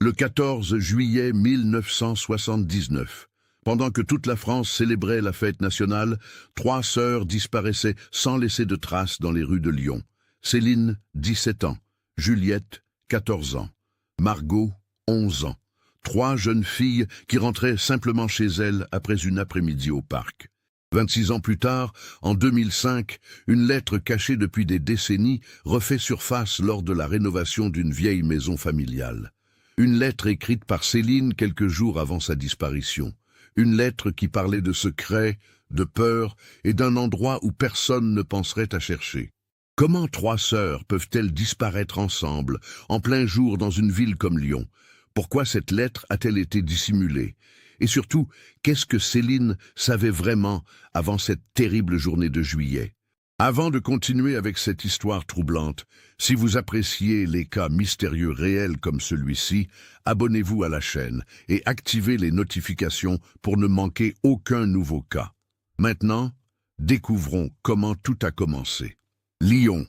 Le 14 juillet 1979, pendant que toute la France célébrait la fête nationale, 3 sœurs disparaissaient sans laisser de traces dans les rues de Lyon. Céline, 17 ans, Juliette, 14 ans, Margot, 11 ans. 3 jeunes filles qui rentraient simplement chez elles après une après-midi au parc. 26 ans plus tard, en 2005, une lettre cachée depuis des décennies refait surface lors de la rénovation d'une vieille maison familiale. Une lettre écrite par Céline quelques jours avant sa disparition. Une lettre qui parlait de secrets, de peur et d'un endroit où personne ne penserait à chercher. Comment 3 sœurs peuvent-elles disparaître ensemble, en plein jour dans une ville comme Lyon? Pourquoi cette lettre a-t-elle été dissimulée? Et surtout, qu'est-ce que Céline savait vraiment avant cette terrible journée de juillet? Avant de continuer avec cette histoire troublante, si vous appréciez les cas mystérieux réels comme celui-ci, abonnez-vous à la chaîne et activez les notifications pour ne manquer aucun nouveau cas. Maintenant, découvrons comment tout a commencé. Lyon,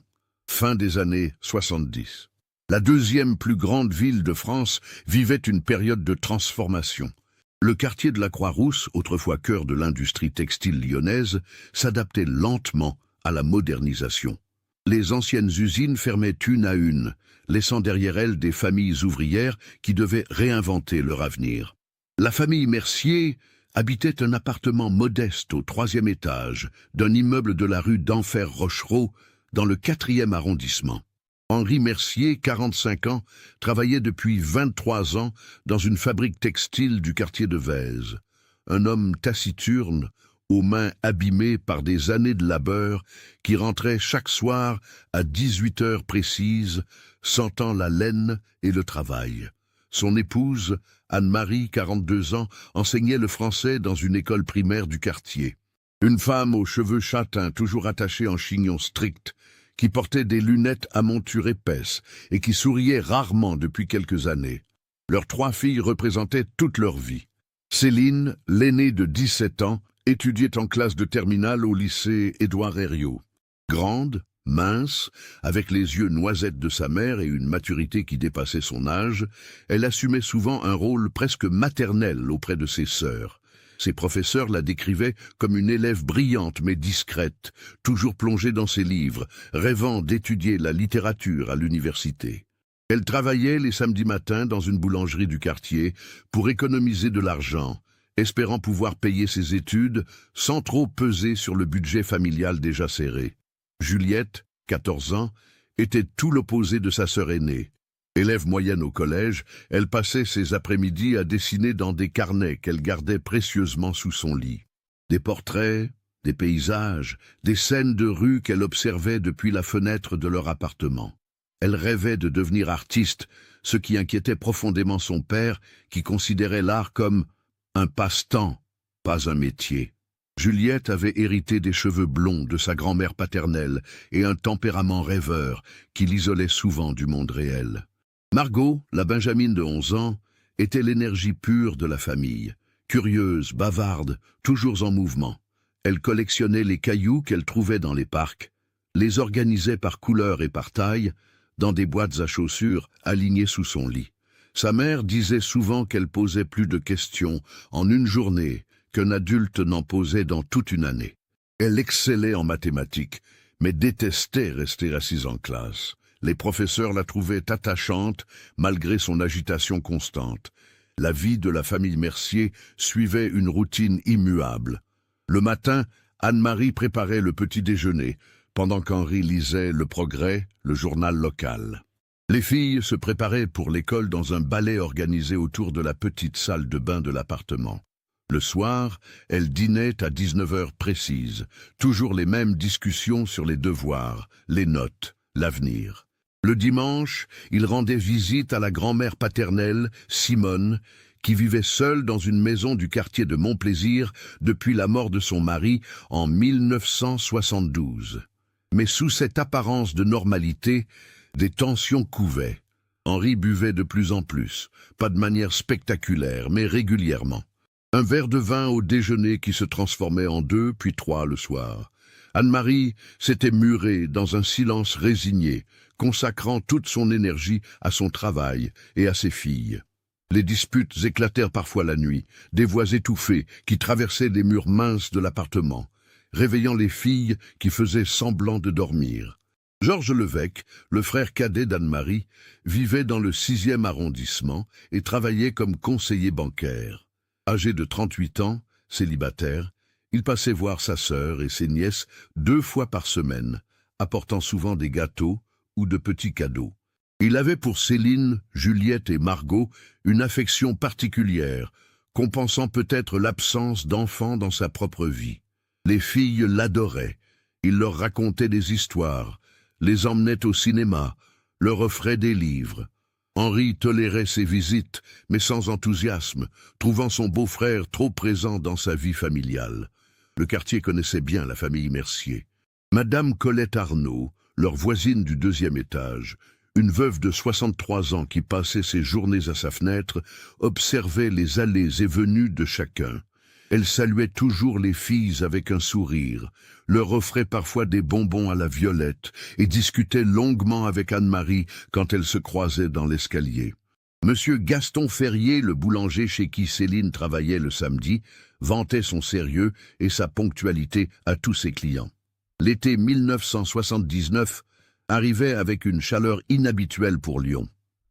fin des années 70. La deuxième plus grande ville de France vivait une période de transformation. Le quartier de la Croix-Rousse, autrefois cœur de l'industrie textile lyonnaise, s'adaptait lentement à la modernisation. Les anciennes usines fermaient une à une, laissant derrière elles des familles ouvrières qui devaient réinventer leur avenir. La famille Mercier habitait un appartement modeste au 3e étage d'un immeuble de la rue d'Enfer-Rochereau dans le 4e arrondissement. Henri Mercier, 45 ans, travaillait depuis 23 ans dans une fabrique textile du quartier de Vèze. Un homme taciturne, aux mains abîmées par des années de labeur, qui rentrait chaque soir à 18 heures précises, sentant la laine et le travail. Son épouse, Anne-Marie, 42 ans, enseignait le français dans une école primaire du quartier. Une femme aux cheveux châtains, toujours attachés en chignon strict, qui portait des lunettes à monture épaisse et qui souriait rarement depuis quelques années. Leurs 3 filles représentaient toute leur vie. Céline, l'aînée de 17 ans, étudiait en classe de terminale au lycée Édouard Herriot. Grande, mince, avec les yeux noisettes de sa mère et une maturité qui dépassait son âge, elle assumait souvent un rôle presque maternel auprès de ses sœurs. Ses professeurs la décrivaient comme une élève brillante mais discrète, toujours plongée dans ses livres, rêvant d'étudier la littérature à l'université. Elle travaillait les samedis matins dans une boulangerie du quartier pour économiser de l'argent, espérant pouvoir payer ses études sans trop peser sur le budget familial déjà serré. Juliette, 14 ans, était tout l'opposé de sa sœur aînée. Élève moyenne au collège, elle passait ses après-midi à dessiner dans des carnets qu'elle gardait précieusement sous son lit. Des portraits, des paysages, des scènes de rue qu'elle observait depuis la fenêtre de leur appartement. Elle rêvait de devenir artiste, ce qui inquiétait profondément son père, qui considérait l'art comme un passe-temps, pas un métier. Juliette avait hérité des cheveux blonds de sa grand-mère paternelle et un tempérament rêveur qui l'isolait souvent du monde réel. Margot, la benjamine de 11 ans, était l'énergie pure de la famille. Curieuse, bavarde, toujours en mouvement. Elle collectionnait les cailloux qu'elle trouvait dans les parcs, les organisait par couleur et par taille, dans des boîtes à chaussures alignées sous son lit. Sa mère disait souvent qu'elle posait plus de questions en une journée qu'un adulte n'en posait dans toute une année. Elle excellait en mathématiques, mais détestait rester assise en classe. Les professeurs la trouvaient attachante malgré son agitation constante. La vie de la famille Mercier suivait une routine immuable. Le matin, Anne-Marie préparait le petit déjeuner, pendant qu'Henri lisait Le Progrès, le journal local. Les filles se préparaient pour l'école dans un ballet organisé autour de la petite salle de bain de l'appartement. Le soir, elles dînaient à 19 heures précises, toujours les mêmes discussions sur les devoirs, les notes, l'avenir. Le dimanche, ils rendaient visite à la grand-mère paternelle, Simone, qui vivait seule dans une maison du quartier de Montplaisir depuis la mort de son mari en 1972. Mais sous cette apparence de normalité, des tensions couvaient. Henri buvait de plus en plus, pas de manière spectaculaire, mais régulièrement. Un verre de vin au déjeuner qui se transformait en 2 puis 3 le soir. Anne-Marie s'était murée dans un silence résigné, consacrant toute son énergie à son travail et à ses filles. Les disputes éclatèrent parfois la nuit, des voix étouffées qui traversaient les murs minces de l'appartement, réveillant les filles qui faisaient semblant de dormir. Georges Levesque, le frère cadet d'Anne-Marie, vivait dans le 6e arrondissement et travaillait comme conseiller bancaire. Âgé de 38 ans, célibataire, il passait voir sa sœur et ses nièces 2 fois par semaine, apportant souvent des gâteaux ou de petits cadeaux. Il avait pour Céline, Juliette et Margot une affection particulière, compensant peut-être l'absence d'enfants dans sa propre vie. Les filles l'adoraient, il leur racontait des histoires, les emmenait au cinéma, leur offrait des livres. Henri tolérait ses visites, mais sans enthousiasme, trouvant son beau-frère trop présent dans sa vie familiale. Le quartier connaissait bien la famille Mercier. Madame Colette Arnaud, leur voisine du 2e étage, une veuve de 63 ans qui passait ses journées à sa fenêtre, observait les allées et venues de chacun. Elle saluait toujours les filles avec un sourire, leur offrait parfois des bonbons à la violette et discutait longuement avec Anne-Marie quand elles se croisaient dans l'escalier. Monsieur Gaston Ferrier, le boulanger chez qui Céline travaillait le samedi, vantait son sérieux et sa ponctualité à tous ses clients. L'été 1979 arrivait avec une chaleur inhabituelle pour Lyon.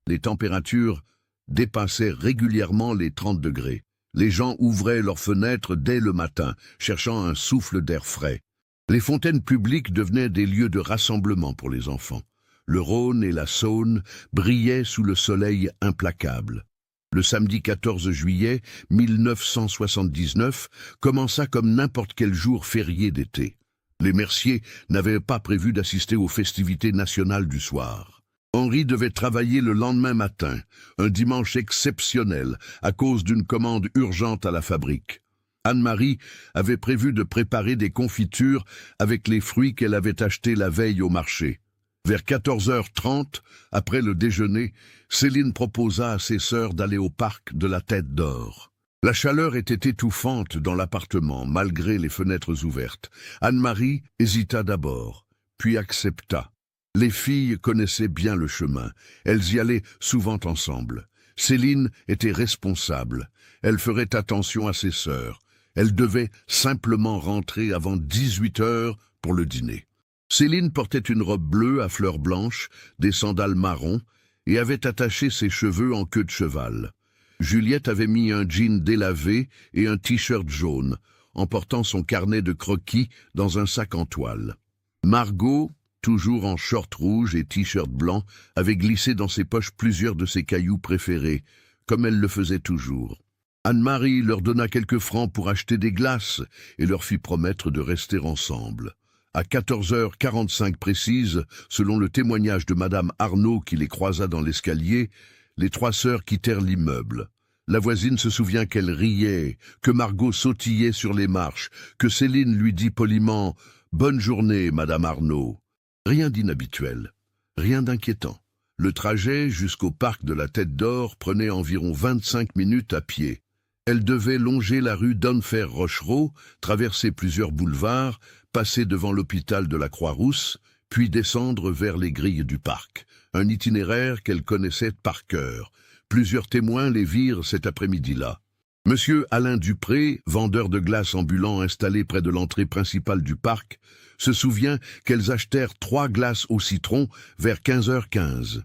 Les températures dépassaient régulièrement les 30 degrés. Les gens ouvraient leurs fenêtres dès le matin, cherchant un souffle d'air frais. Les fontaines publiques devenaient des lieux de rassemblement pour les enfants. Le Rhône et la Saône brillaient sous le soleil implacable. Le samedi 14 juillet 1979 commença comme n'importe quel jour férié d'été. Les Mercier n'avaient pas prévu d'assister aux festivités nationales du soir. Henri devait travailler le lendemain matin, un dimanche exceptionnel, à cause d'une commande urgente à la fabrique. Anne-Marie avait prévu de préparer des confitures avec les fruits qu'elle avait achetés la veille au marché. Vers 14h30, après le déjeuner, Céline proposa à ses sœurs d'aller au parc de la Tête d'Or. La chaleur était étouffante dans l'appartement, malgré les fenêtres ouvertes. Anne-Marie hésita d'abord, puis accepta. Les filles connaissaient bien le chemin. Elles y allaient souvent ensemble. Céline était responsable. Elle ferait attention à ses sœurs. Elle devait simplement rentrer avant 18h pour le dîner. Céline portait une robe bleue à fleurs blanches, des sandales marron et avait attaché ses cheveux en queue de cheval. Juliette avait mis un jean délavé et un t-shirt jaune, en portant son carnet de croquis dans un sac en toile. Margot, toujours en short rouge et t-shirt blanc, avait glissé dans ses poches plusieurs de ses cailloux préférés, comme elle le faisait toujours. Anne-Marie leur donna quelques francs pour acheter des glaces et leur fit promettre de rester ensemble. À 14h45 précises, selon le témoignage de Madame Arnaud qui les croisa dans l'escalier, les 3 sœurs quittèrent l'immeuble. La voisine se souvient qu'elle riait, que Margot sautillait sur les marches, que Céline lui dit poliment « Bonne journée, Madame Arnaud ». Rien d'inhabituel, rien d'inquiétant. Le trajet jusqu'au parc de la Tête d'Or prenait environ 25 minutes à pied. Elle devait longer la rue d'Enfer-Rochereau, traverser plusieurs boulevards, passer devant l'hôpital de la Croix-Rousse, puis descendre vers les grilles du parc. Un itinéraire qu'elle connaissait par cœur. Plusieurs témoins les virent cet après-midi-là. Monsieur Alain Dupré, vendeur de glace ambulant installé près de l'entrée principale du parc, se souvient qu'elles achetèrent 3 glaces au citron vers 15h15.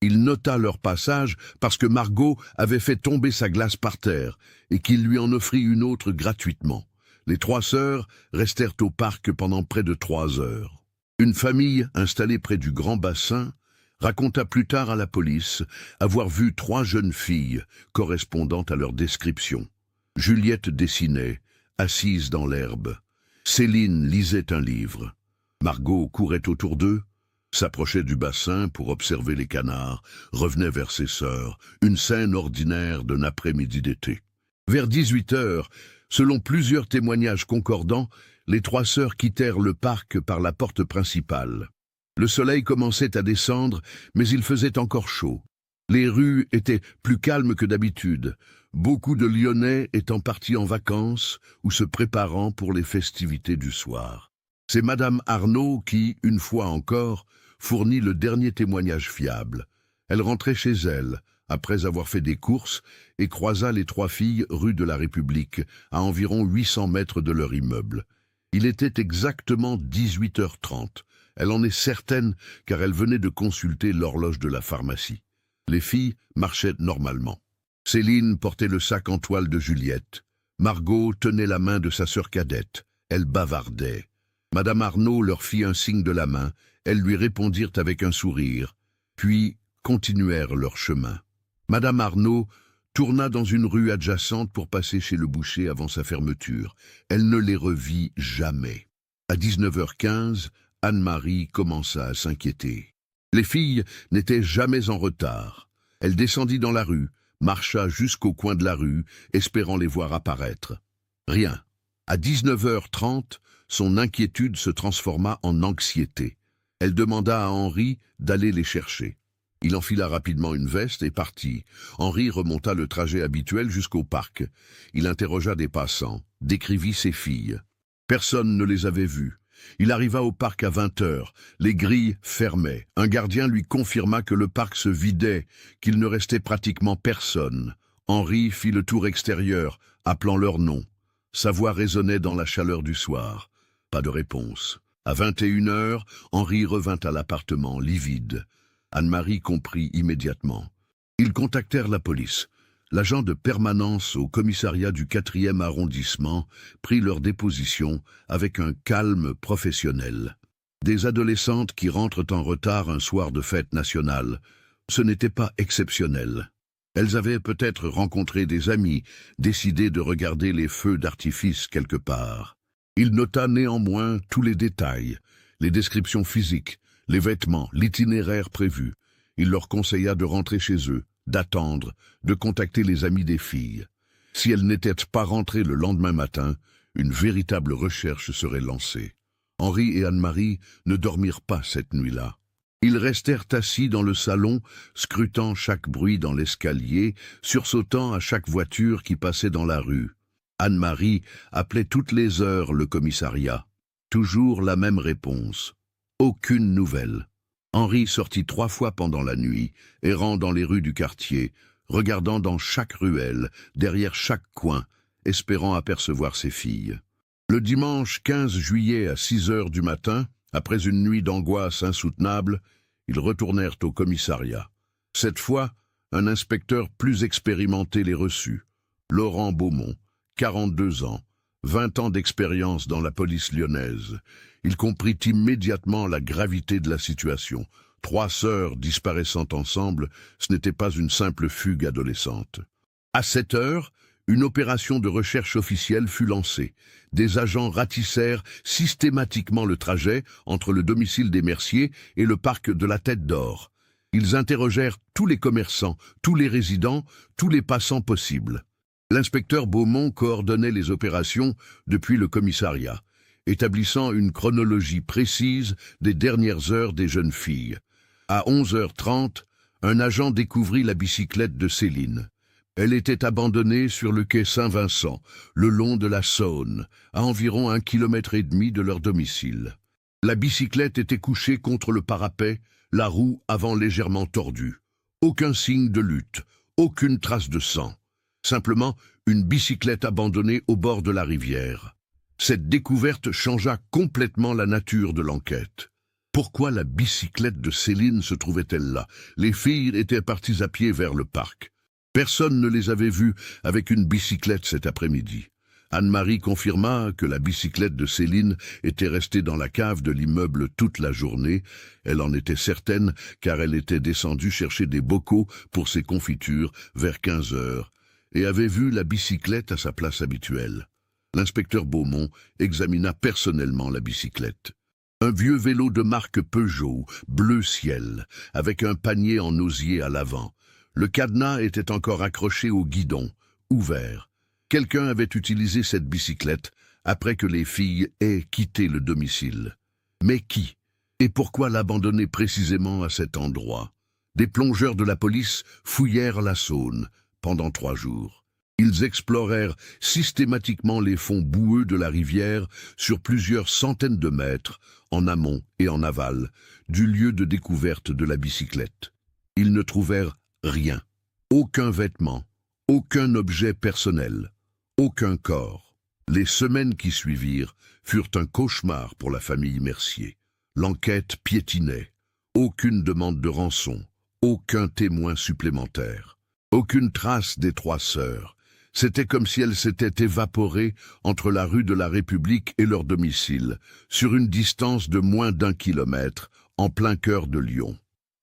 Il nota leur passage parce que Margot avait fait tomber sa glace par terre et qu'il lui en offrit une autre gratuitement. Les 3 sœurs restèrent au parc pendant près de 3 heures. Une famille installée près du grand bassin raconta plus tard à la police avoir vu 3 jeunes filles correspondant à leur description. Juliette dessinait, assise dans l'herbe. Céline lisait un livre. Margot courait autour d'eux, s'approchait du bassin pour observer les canards, revenait vers ses sœurs, une scène ordinaire d'un après-midi d'été. Vers 18h, selon plusieurs témoignages concordants, les 3 sœurs quittèrent le parc par la porte principale. Le soleil commençait à descendre, mais il faisait encore chaud. Les rues étaient plus calmes que d'habitude, beaucoup de Lyonnais étant partis en vacances ou se préparant pour les festivités du soir. C'est Madame Arnaud qui, une fois encore, fournit le dernier témoignage fiable. Elle rentrait chez elle, après avoir fait des courses, et croisa les 3 filles rue de la République, à environ 800 mètres de leur immeuble. Il était exactement 18h30. Elle en est certaine car elle venait de consulter l'horloge de la pharmacie. Les filles marchaient normalement. Céline portait le sac en toile de Juliette. Margot tenait la main de sa sœur cadette. Elles bavardaient. Madame Arnaud leur fit un signe de la main. Elles lui répondirent avec un sourire, puis continuèrent leur chemin. Madame Arnaud tourna dans une rue adjacente pour passer chez le boucher avant sa fermeture. Elle ne les revit jamais. À 19h15, Anne-Marie commença à s'inquiéter. Les filles n'étaient jamais en retard. Elle descendit dans la rue, marcha jusqu'au coin de la rue, espérant les voir apparaître. Rien. À 19h30, son inquiétude se transforma en anxiété. Elle demanda à Henri d'aller les chercher. Il enfila rapidement une veste et partit. Henri remonta le trajet habituel jusqu'au parc. Il interrogea des passants, décrivit ses filles. Personne ne les avait vues. Il arriva au parc à 20h. Les grilles fermaient. Un gardien lui confirma que le parc se vidait, qu'il ne restait pratiquement personne. Henri fit le tour extérieur, appelant leurs noms. Sa voix résonnait dans la chaleur du soir. Pas de réponse. À 21h, Henri revint à l'appartement, livide. Anne-Marie comprit immédiatement. Ils contactèrent la police. L'agent de permanence au commissariat du 4e arrondissement prit leur déposition avec un calme professionnel. Des adolescentes qui rentrent en retard un soir de fête nationale, ce n'était pas exceptionnel. Elles avaient peut-être rencontré des amis, décidé de regarder les feux d'artifice quelque part. Il nota néanmoins tous les détails, les descriptions physiques, les vêtements, l'itinéraire prévu. Il leur conseilla de rentrer chez eux, d'attendre, de contacter les amis des filles. Si elles n'étaient pas rentrées le lendemain matin, une véritable recherche serait lancée. Henri et Anne-Marie ne dormirent pas cette nuit-là. Ils restèrent assis dans le salon, scrutant chaque bruit dans l'escalier, sursautant à chaque voiture qui passait dans la rue. Anne-Marie appelait toutes les heures le commissariat. Toujours la même réponse. Aucune nouvelle. Henri sortit 3 fois pendant la nuit, errant dans les rues du quartier, regardant dans chaque ruelle, derrière chaque coin, espérant apercevoir ses filles. Le dimanche 15 juillet à 6h du matin, après une nuit d'angoisse insoutenable, ils retournèrent au commissariat. Cette fois, un inspecteur plus expérimenté les reçut. Laurent Beaumont, 42 ans, 20 ans d'expérience dans la police lyonnaise. Il comprit immédiatement la gravité de la situation. 3 sœurs disparaissant ensemble, ce n'était pas une simple fugue adolescente. À 7h, une opération de recherche officielle fut lancée. Des agents ratissèrent systématiquement le trajet entre le domicile des Mercier et le parc de la Tête d'Or. Ils interrogèrent tous les commerçants, tous les résidents, tous les passants possibles. L'inspecteur Beaumont coordonnait les opérations depuis le commissariat, établissant une chronologie précise des dernières heures des jeunes filles. À 11h30, un agent découvrit la bicyclette de Céline. Elle était abandonnée sur le quai Saint-Vincent, le long de la Saône, à environ 1,5 km de leur domicile. La bicyclette était couchée contre le parapet, la roue avant légèrement tordue. Aucun signe de lutte, aucune trace de sang. Simplement une bicyclette abandonnée au bord de la rivière. Cette découverte changea complètement la nature de l'enquête. Pourquoi la bicyclette de Céline se trouvait-elle là? Les filles étaient parties à pied vers le parc. Personne ne les avait vues avec une bicyclette cet après-midi. Anne-Marie confirma que la bicyclette de Céline était restée dans la cave de l'immeuble toute la journée. Elle en était certaine car elle était descendue chercher des bocaux pour ses confitures vers 15h et avait vu la bicyclette à sa place habituelle. L'inspecteur Beaumont examina personnellement la bicyclette. Un vieux vélo de marque Peugeot, bleu ciel, avec un panier en osier à l'avant. Le cadenas était encore accroché au guidon, ouvert. Quelqu'un avait utilisé cette bicyclette après que les filles aient quitté le domicile. Mais qui? Et pourquoi l'abandonner précisément à cet endroit? Des plongeurs de la police fouillèrent la Saône pendant 3 jours. Ils explorèrent systématiquement les fonds boueux de la rivière sur plusieurs centaines de mètres, en amont et en aval, du lieu de découverte de la bicyclette. Ils ne trouvèrent rien. Aucun vêtement, aucun objet personnel, aucun corps. Les semaines qui suivirent furent un cauchemar pour la famille Mercier. L'enquête piétinait. Aucune demande de rançon, aucun témoin supplémentaire. Aucune trace des trois sœurs. C'était comme si elles s'étaient évaporées entre la rue de la République et leur domicile, sur une distance de moins d'1 kilomètre, en plein cœur de Lyon.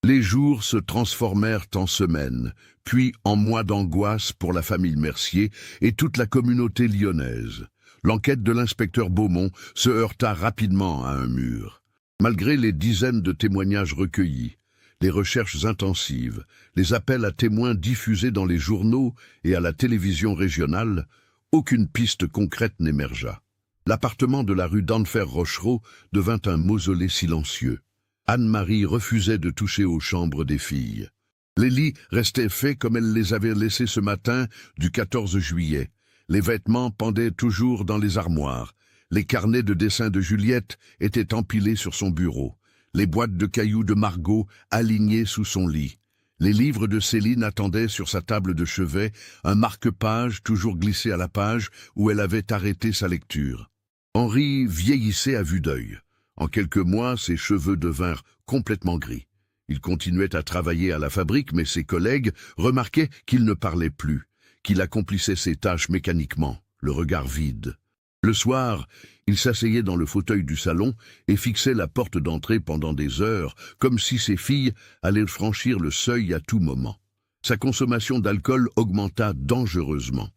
Les jours se transformèrent en semaines, puis en mois d'angoisse pour la famille Mercier et toute la communauté lyonnaise. L'enquête de l'inspecteur Beaumont se heurta rapidement à un mur. Malgré les dizaines de témoignages recueillis, les recherches intensives, les appels à témoins diffusés dans les journaux et à la télévision régionale, aucune piste concrète n'émergea. L'appartement de la rue d'Enfer-Rochereau devint un mausolée silencieux. Anne-Marie refusait de toucher aux chambres des filles. Les lits restaient faits comme elle les avait laissés ce matin du 14 juillet. Les vêtements pendaient toujours dans les armoires. Les carnets de dessin de Juliette étaient empilés sur son bureau. Les boîtes de cailloux de Margot alignées sous son lit. Les livres de Céline attendaient sur sa table de chevet, un marque-page toujours glissé à la page où elle avait arrêté sa lecture. Henri vieillissait à vue d'œil. En quelques mois, ses cheveux devinrent complètement gris. Il continuait à travailler à la fabrique, mais ses collègues remarquaient qu'il ne parlait plus, qu'il accomplissait ses tâches mécaniquement, le regard vide. Le soir, il s'asseyait dans le fauteuil du salon et fixait la porte d'entrée pendant des heures, comme si ses filles allaient franchir le seuil à tout moment. Sa consommation d'alcool augmenta dangereusement.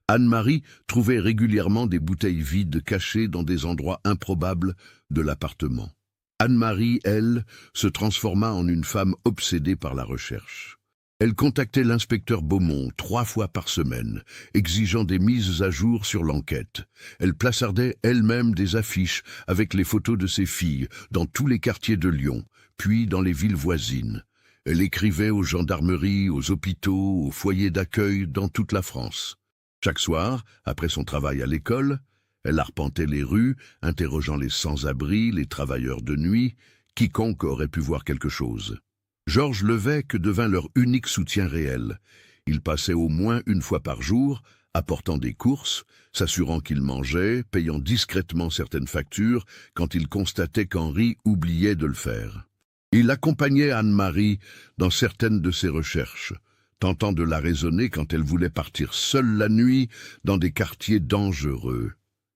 Anne-Marie trouvait régulièrement des bouteilles vides cachées dans des endroits improbables de l'appartement. Anne-Marie, elle, se transforma en une femme obsédée par la recherche. Elle contactait l'inspecteur Beaumont 3 fois par semaine, exigeant des mises à jour sur l'enquête. Elle plaçardait elle-même des affiches avec les photos de ses filles dans tous les quartiers de Lyon, puis dans les villes voisines. Elle écrivait aux gendarmeries, aux hôpitaux, aux foyers d'accueil dans toute la France. Chaque soir, après son travail à l'école, elle arpentait les rues, interrogeant les sans-abri, les travailleurs de nuit, quiconque aurait pu voir quelque chose. Georges Levesque devint leur unique soutien réel. Il passait au moins 1 fois par jour, apportant des courses, s'assurant qu'il mangeait, payant discrètement certaines factures quand il constatait qu'Henri oubliait de le faire. Il accompagnait Anne-Marie dans certaines de ses recherches, tentant de la raisonner quand elle voulait partir seule la nuit dans des quartiers dangereux.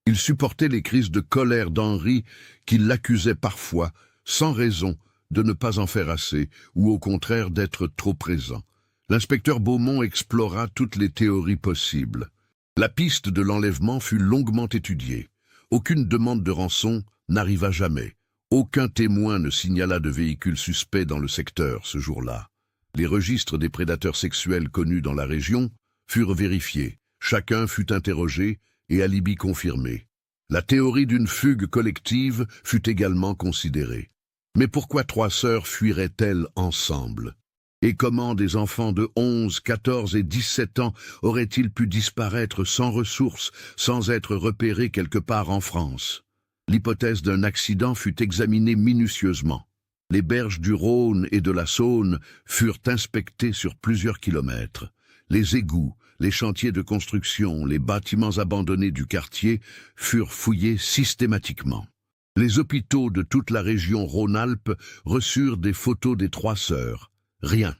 Il supportait les crises de colère d'Henri qui l'accusait parfois, sans raison, de ne pas en faire assez, ou au contraire d'être trop présent. L'inspecteur Beaumont explora toutes les théories possibles. La piste de l'enlèvement fut longuement étudiée. Aucune demande de rançon n'arriva jamais. Aucun témoin ne signala de véhicule suspect dans le secteur ce jour-là. Les registres des prédateurs sexuels connus dans la région furent vérifiés. Chacun fut interrogé et alibi confirmé. La théorie d'une fugue collective fut également considérée. Mais pourquoi 3 sœurs fuiraient-elles ensemble? Et comment des enfants de 11, 14 et 17 ans auraient-ils pu disparaître sans ressources, sans être repérés quelque part en France? L'hypothèse d'un accident fut examinée minutieusement. Les berges du Rhône et de la Saône furent inspectées sur plusieurs kilomètres. Les égouts, les chantiers de construction, les bâtiments abandonnés du quartier furent fouillés systématiquement. Les hôpitaux de toute la région Rhône-Alpes reçurent des photos des 3 sœurs. Rien.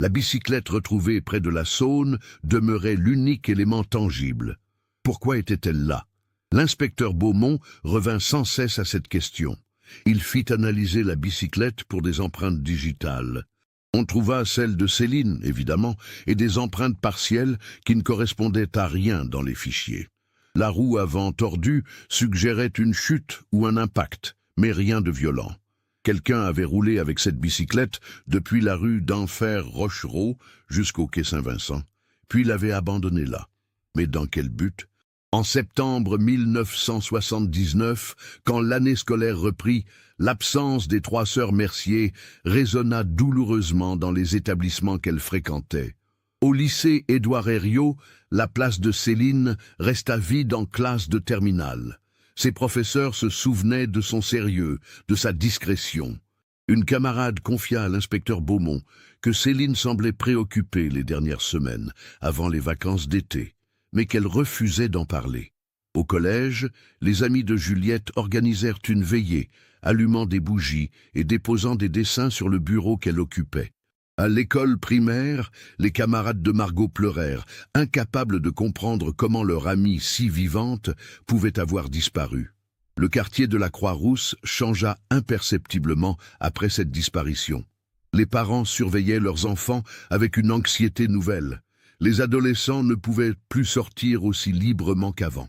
La bicyclette retrouvée près de la Saône demeurait l'unique élément tangible. Pourquoi était-elle là? L'inspecteur Beaumont revint sans cesse à cette question. Il fit analyser la bicyclette pour des empreintes digitales. On trouva celle de Céline, évidemment, et des empreintes partielles qui ne correspondaient à rien dans les fichiers. La roue avant tordue suggérait une chute ou un impact, mais rien de violent. Quelqu'un avait roulé avec cette bicyclette depuis la rue d'Enfer-Rochereau jusqu'au quai Saint-Vincent, puis l'avait abandonnée là. Mais dans quel but? En septembre 1979, quand l'année scolaire reprit, l'absence des 3 sœurs Mercier résonna douloureusement dans les établissements qu'elles fréquentaient. Au lycée Édouard Herriot, la place de Céline resta vide en classe de terminale. Ses professeurs se souvenaient de son sérieux, de sa discrétion. Une camarade confia à l'inspecteur Beaumont que Céline semblait préoccupée les dernières semaines, avant les vacances d'été, mais qu'elle refusait d'en parler. Au collège, les amis de Juliette organisèrent une veillée, allumant des bougies et déposant des dessins sur le bureau qu'elle occupait. À l'école primaire, les camarades de Margot pleurèrent, incapables de comprendre comment leur amie si vivante pouvait avoir disparu. Le quartier de la Croix-Rousse changea imperceptiblement après cette disparition. Les parents surveillaient leurs enfants avec une anxiété nouvelle. Les adolescents ne pouvaient plus sortir aussi librement qu'avant.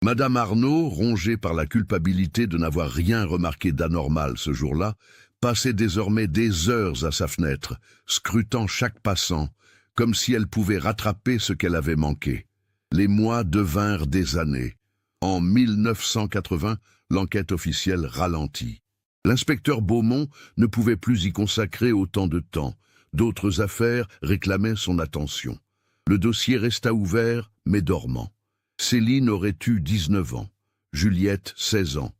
Madame Arnaud, rongée par la culpabilité de n'avoir rien remarqué d'anormal ce jour-là, passait désormais des heures à sa fenêtre, scrutant chaque passant, comme si elle pouvait rattraper ce qu'elle avait manqué. Les mois devinrent des années. En 1980, l'enquête officielle ralentit. L'inspecteur Beaumont ne pouvait plus y consacrer autant de temps. D'autres affaires réclamaient son attention. Le dossier resta ouvert, mais dormant. Céline aurait eu 19 ans, Juliette 16 ans,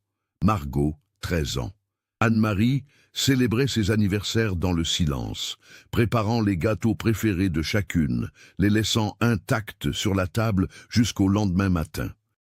Margot 13 ans. Anne-Marie célébrait ses anniversaires dans le silence, préparant les gâteaux préférés de chacune, les laissant intacts sur la table jusqu'au lendemain matin.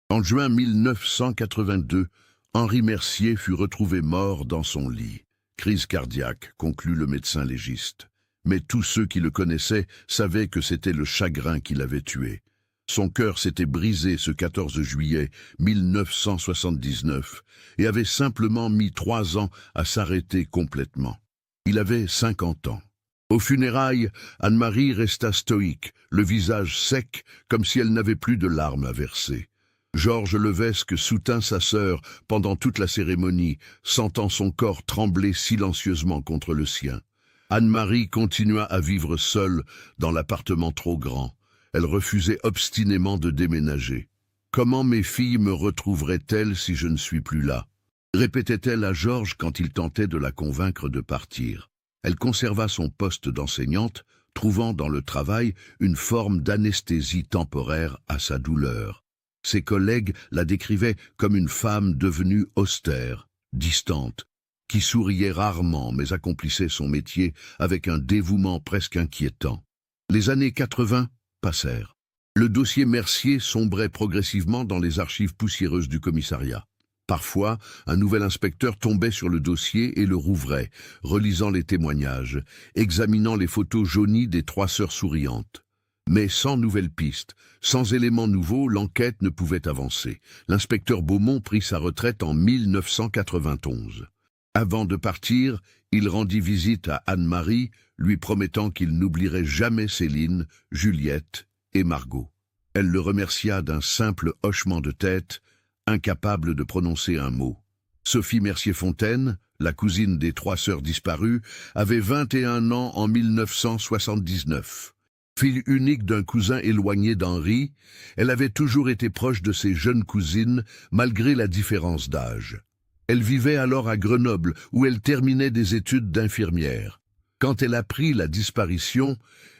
En juin 1982, Henri Mercier fut retrouvé mort dans son lit. Crise cardiaque, conclut le médecin légiste. Mais tous ceux qui le connaissaient savaient que c'était le chagrin qui l'avait tué. Son cœur s'était brisé ce 14 juillet 1979 et avait simplement mis 3 ans à s'arrêter complètement. Il avait 50 ans. Aux funérailles, Anne-Marie resta stoïque, le visage sec, comme si elle n'avait plus de larmes à verser. Georges Levesque soutint sa sœur pendant toute la cérémonie, sentant son corps trembler silencieusement contre le sien. Anne-Marie continua à vivre seule dans l'appartement trop grand. Elle refusait obstinément de déménager. « Comment mes filles me retrouveraient-elles si je ne suis plus là ?» répétait-elle à Georges quand il tentait de la convaincre de partir. Elle conserva son poste d'enseignante, trouvant dans le travail une forme d'anesthésie temporaire à sa douleur. Ses collègues la décrivaient comme une femme devenue austère, distante, qui souriait rarement mais accomplissait son métier avec un dévouement presque inquiétant. Les années 80 passèrent. Le dossier Mercier sombrait progressivement dans les archives poussiéreuses du commissariat. Parfois, un nouvel inspecteur tombait sur le dossier et le rouvrait, relisant les témoignages, examinant les photos jaunies des 3 sœurs souriantes. Mais sans nouvelles pistes, sans éléments nouveaux, l'enquête ne pouvait avancer. L'inspecteur Beaumont prit sa retraite en 1991. Avant de partir, il rendit visite à Anne-Marie, lui promettant qu'il n'oublierait jamais Céline, Juliette et Margot. Elle le remercia d'un simple hochement de tête, incapable de prononcer un mot. Sophie Mercier-Fontaine, la cousine des 3 sœurs disparues, avait 21 ans en 1979. Fille unique d'un cousin éloigné d'Henri, elle avait toujours été proche de ses jeunes cousines, malgré la différence d'âge. Elle vivait alors à Grenoble, où elle terminait des études d'infirmière. Quand elle apprit la disparition,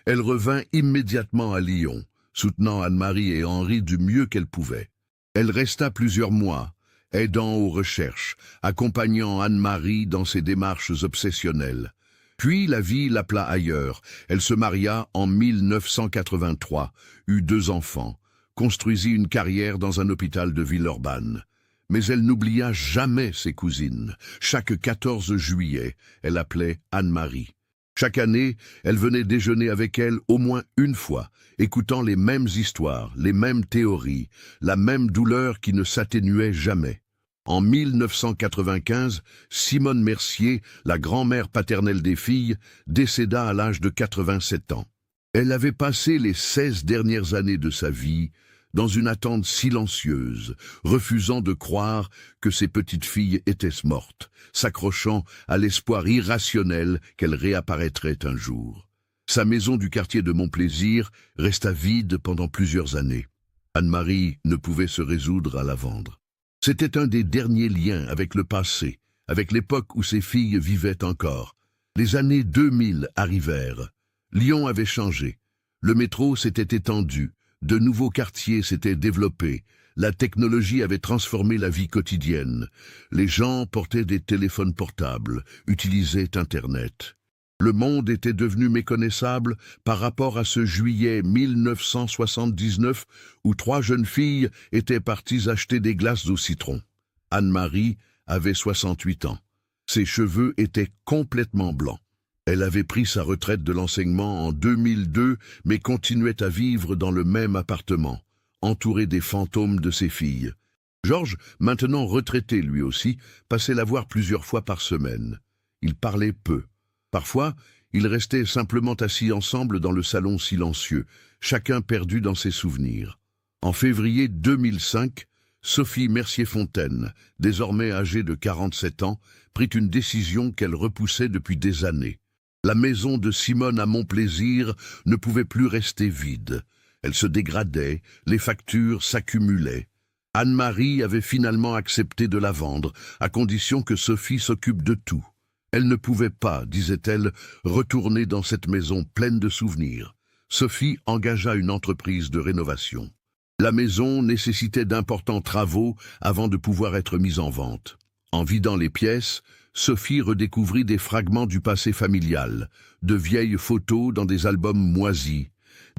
elle revint immédiatement à Lyon, soutenant Anne-Marie et Henri du mieux qu'elle pouvait. Elle resta plusieurs mois, aidant aux recherches, accompagnant Anne-Marie dans ses démarches obsessionnelles. Puis la vie l'appela ailleurs. Elle se maria en 1983, eut 2 enfants, construisit une carrière dans un hôpital de Villeurbanne. Mais elle n'oublia jamais ses cousines. Chaque 14 juillet, elle appelait Anne-Marie. Chaque année, elle venait déjeuner avec elle au moins une fois, écoutant les mêmes histoires, les mêmes théories, la même douleur qui ne s'atténuait jamais. En 1995, Simone Mercier, la grand-mère paternelle des filles, décéda à l'âge de 87 ans. Elle avait passé les 16 dernières années de sa vie dans une attente silencieuse, refusant de croire que ses petites filles étaient mortes, s'accrochant à l'espoir irrationnel qu'elles réapparaîtraient un jour. Sa maison du quartier de Montplaisir resta vide pendant plusieurs années. Anne-Marie ne pouvait se résoudre à la vendre. C'était un des derniers liens avec le passé, avec l'époque où ses filles vivaient encore. Les années 2000 arrivèrent. Lyon avait changé. Le métro s'était étendu. De nouveaux quartiers s'étaient développés. La technologie avait transformé la vie quotidienne. Les gens portaient des téléphones portables, utilisaient Internet. Le monde était devenu méconnaissable par rapport à ce juillet 1979 où 3 jeunes filles étaient parties acheter des glaces au citron. Anne-Marie avait 68 ans. Ses cheveux étaient complètement blancs. Elle avait pris sa retraite de l'enseignement en 2002, mais continuait à vivre dans le même appartement, entourée des fantômes de ses filles. Georges, maintenant retraité lui aussi, passait la voir plusieurs fois par semaine. Ils parlaient peu. Parfois, ils restaient simplement assis ensemble dans le salon silencieux, chacun perdu dans ses souvenirs. En février 2005, Sophie Mercier-Fontaine, désormais âgée de 47 ans, prit une décision qu'elle repoussait depuis des années. La maison de Simone à Montplaisir ne pouvait plus rester vide. Elle se dégradait, les factures s'accumulaient. Anne-Marie avait finalement accepté de la vendre, à condition que Sophie s'occupe de tout. Elle ne pouvait pas, disait-elle, retourner dans cette maison pleine de souvenirs. Sophie engagea une entreprise de rénovation. La maison nécessitait d'importants travaux avant de pouvoir être mise en vente. En vidant les pièces, Sophie redécouvrit des fragments du passé familial, de vieilles photos dans des albums moisis,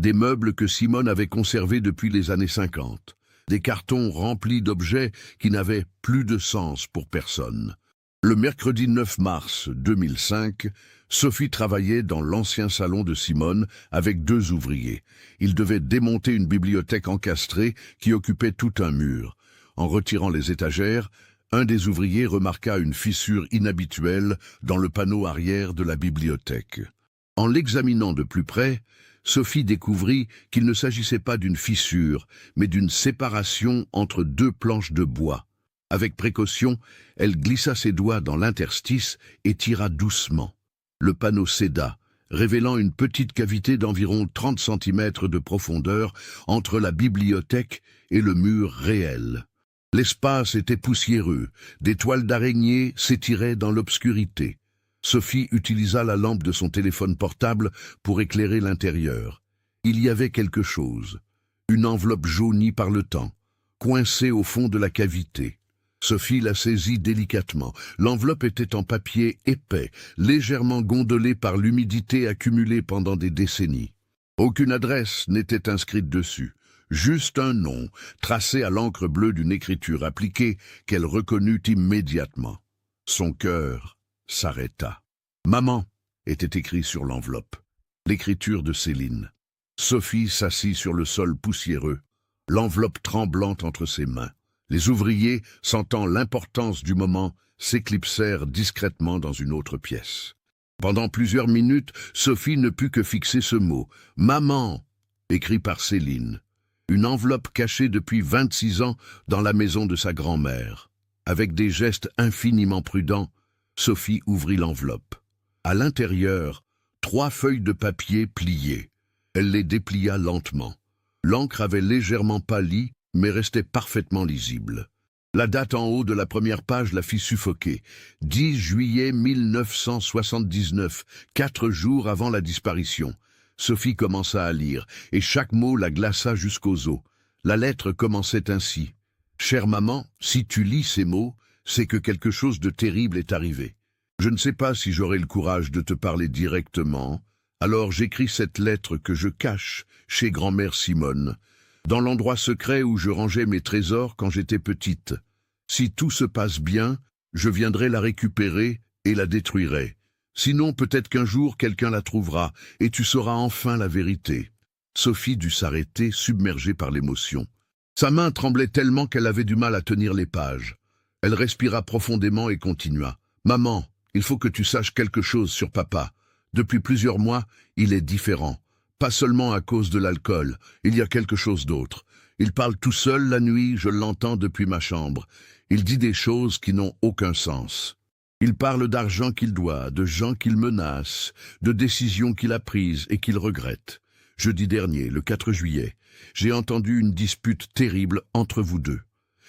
des meubles que Simone avait conservés depuis les années 50, des cartons remplis d'objets qui n'avaient plus de sens pour personne. Le mercredi 9 mars 2005, Sophie travaillait dans l'ancien salon de Simone avec 2 ouvriers. Ils devaient démonter une bibliothèque encastrée qui occupait tout un mur. En retirant les étagères, un des ouvriers remarqua une fissure inhabituelle dans le panneau arrière de la bibliothèque. En l'examinant de plus près, Sophie découvrit qu'il ne s'agissait pas d'une fissure, mais d'une séparation entre 2 planches de bois. Avec précaution, elle glissa ses doigts dans l'interstice et tira doucement. Le panneau céda, révélant une petite cavité d'environ 30 cm de profondeur entre la bibliothèque et le mur réel. L'espace était poussiéreux, des toiles d'araignée s'étiraient dans l'obscurité. Sophie utilisa la lampe de son téléphone portable pour éclairer l'intérieur. Il y avait quelque chose, une enveloppe jaunie par le temps, coincée au fond de la cavité. Sophie la saisit délicatement. L'enveloppe était en papier épais, légèrement gondolé par l'humidité accumulée pendant des décennies. Aucune adresse n'était inscrite dessus, juste un nom, tracé à l'encre bleue d'une écriture appliquée qu'elle reconnut immédiatement. Son cœur s'arrêta. « Maman » était écrit sur l'enveloppe. L'écriture de Céline. Sophie s'assit sur le sol poussiéreux, l'enveloppe tremblante entre ses mains. Les ouvriers, sentant l'importance du moment, s'éclipsèrent discrètement dans une autre pièce. Pendant plusieurs minutes, Sophie ne put que fixer ce mot. « Maman » écrit par Céline. Une enveloppe cachée depuis 26 ans dans la maison de sa grand-mère. Avec des gestes infiniment prudents, Sophie ouvrit l'enveloppe. À l'intérieur, 3 feuilles de papier pliées. Elle les déplia lentement. L'encre avait légèrement pâli, mais restait parfaitement lisible. La date en haut de la première page la fit suffoquer. 10 juillet 1979, 4 jours avant la disparition. Sophie commença à lire, et chaque mot la glaça jusqu'aux os. La lettre commençait ainsi. « Chère maman, si tu lis ces mots, c'est que quelque chose de terrible est arrivé. Je ne sais pas si j'aurai le courage de te parler directement, alors j'écris cette lettre que je cache chez grand-mère Simone, dans l'endroit secret où je rangeais mes trésors quand j'étais petite. Si tout se passe bien, je viendrai la récupérer et la détruirai. Sinon, peut-être qu'un jour, quelqu'un la trouvera, et tu sauras enfin la vérité. » Sophie dut s'arrêter, submergée par l'émotion. Sa main tremblait tellement qu'elle avait du mal à tenir les pages. Elle respira profondément et continua. « Maman, il faut que tu saches quelque chose sur papa. Depuis plusieurs mois, il est différent. Pas seulement à cause de l'alcool, il y a quelque chose d'autre. Il parle tout seul la nuit, je l'entends depuis ma chambre. Il dit des choses qui n'ont aucun sens. Il parle d'argent qu'il doit, de gens qu'il menace, de décisions qu'il a prises et qu'il regrette. Jeudi dernier, le 4 juillet, j'ai entendu une dispute terrible entre vous deux.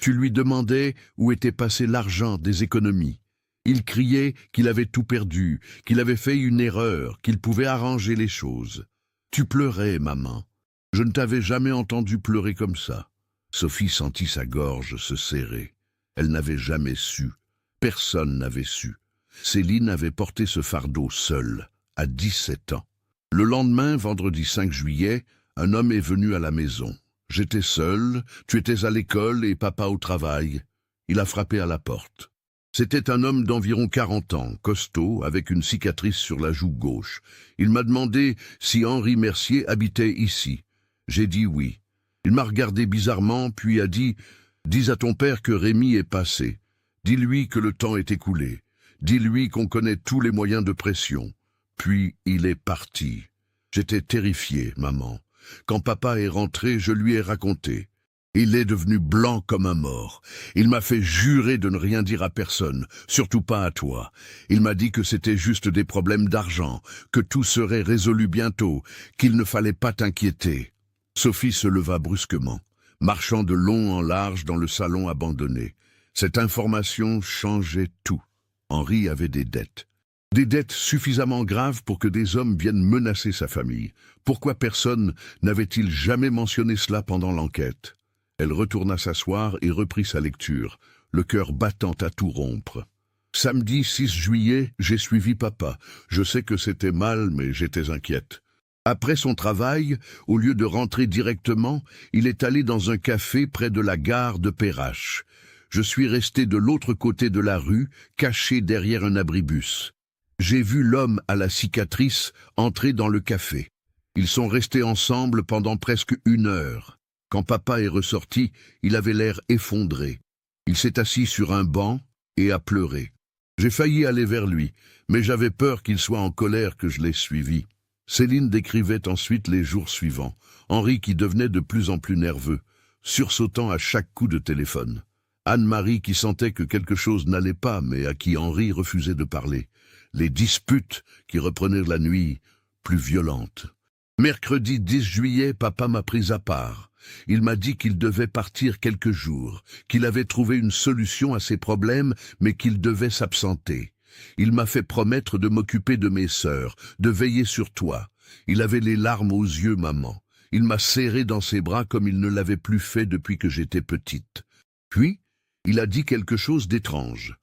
Tu lui demandais où était passé l'argent des économies. Il criait qu'il avait tout perdu, qu'il avait fait une erreur, qu'il pouvait arranger les choses. Tu pleurais, maman. Je ne t'avais jamais entendu pleurer comme ça. Sophie sentit sa gorge se serrer. Elle n'avait jamais su. Personne n'avait su. Céline avait porté ce fardeau seule, à 17 ans. Le lendemain, vendredi 5 juillet, un homme est venu à la maison. J'étais seul, tu étais à l'école et papa au travail. Il a frappé à la porte. C'était un homme d'environ 40 ans, costaud, avec une cicatrice sur la joue gauche. Il m'a demandé si Henri Mercier habitait ici. J'ai dit oui. Il m'a regardé bizarrement, puis a dit « Dis à ton père que Rémi est passé. Dis-lui que le temps est écoulé. Dis-lui qu'on connaît tous les moyens de pression. » Puis il est parti. J'étais terrifié, maman. Quand papa est rentré, je lui ai raconté. Il est devenu blanc comme un mort. Il m'a fait jurer de ne rien dire à personne, surtout pas à toi. Il m'a dit que c'était juste des problèmes d'argent, que tout serait résolu bientôt, qu'il ne fallait pas t'inquiéter. Sophie se leva brusquement, marchant de long en large dans le salon abandonné. Cette information changeait tout. Henri avait des dettes. Des dettes suffisamment graves pour que des hommes viennent menacer sa famille. Pourquoi personne n'avait-il jamais mentionné cela pendant l'enquête? Elle retourna s'asseoir et reprit sa lecture, le cœur battant à tout rompre. Samedi 6 juillet, j'ai suivi papa. Je sais que c'était mal, mais j'étais inquiète. Après son travail, au lieu de rentrer directement, il est allé dans un café près de la gare de Perrache. Je suis resté de l'autre côté de la rue, caché derrière un abribus. J'ai vu l'homme à la cicatrice entrer dans le café. Ils sont restés ensemble pendant presque 1 heure. Quand papa est ressorti, il avait l'air effondré. Il s'est assis sur un banc et a pleuré. J'ai failli aller vers lui, mais j'avais peur qu'il soit en colère que je l'ai suivi. Céline décrivait ensuite les jours suivants. Henri qui devenait de plus en plus nerveux, sursautant à chaque coup de téléphone. Anne-Marie qui sentait que quelque chose n'allait pas, mais à qui Henri refusait de parler. Les disputes qui reprenaient la nuit, plus violentes. Mercredi 10 juillet, papa m'a pris à part. Il m'a dit qu'il devait partir quelques jours, qu'il avait trouvé une solution à ses problèmes, mais qu'il devait s'absenter. Il m'a fait promettre de m'occuper de mes sœurs, de veiller sur toi. Il avait les larmes aux yeux, maman. Il m'a serré dans ses bras comme il ne l'avait plus fait depuis que j'étais petite. Puis, il a dit quelque chose d'étrange.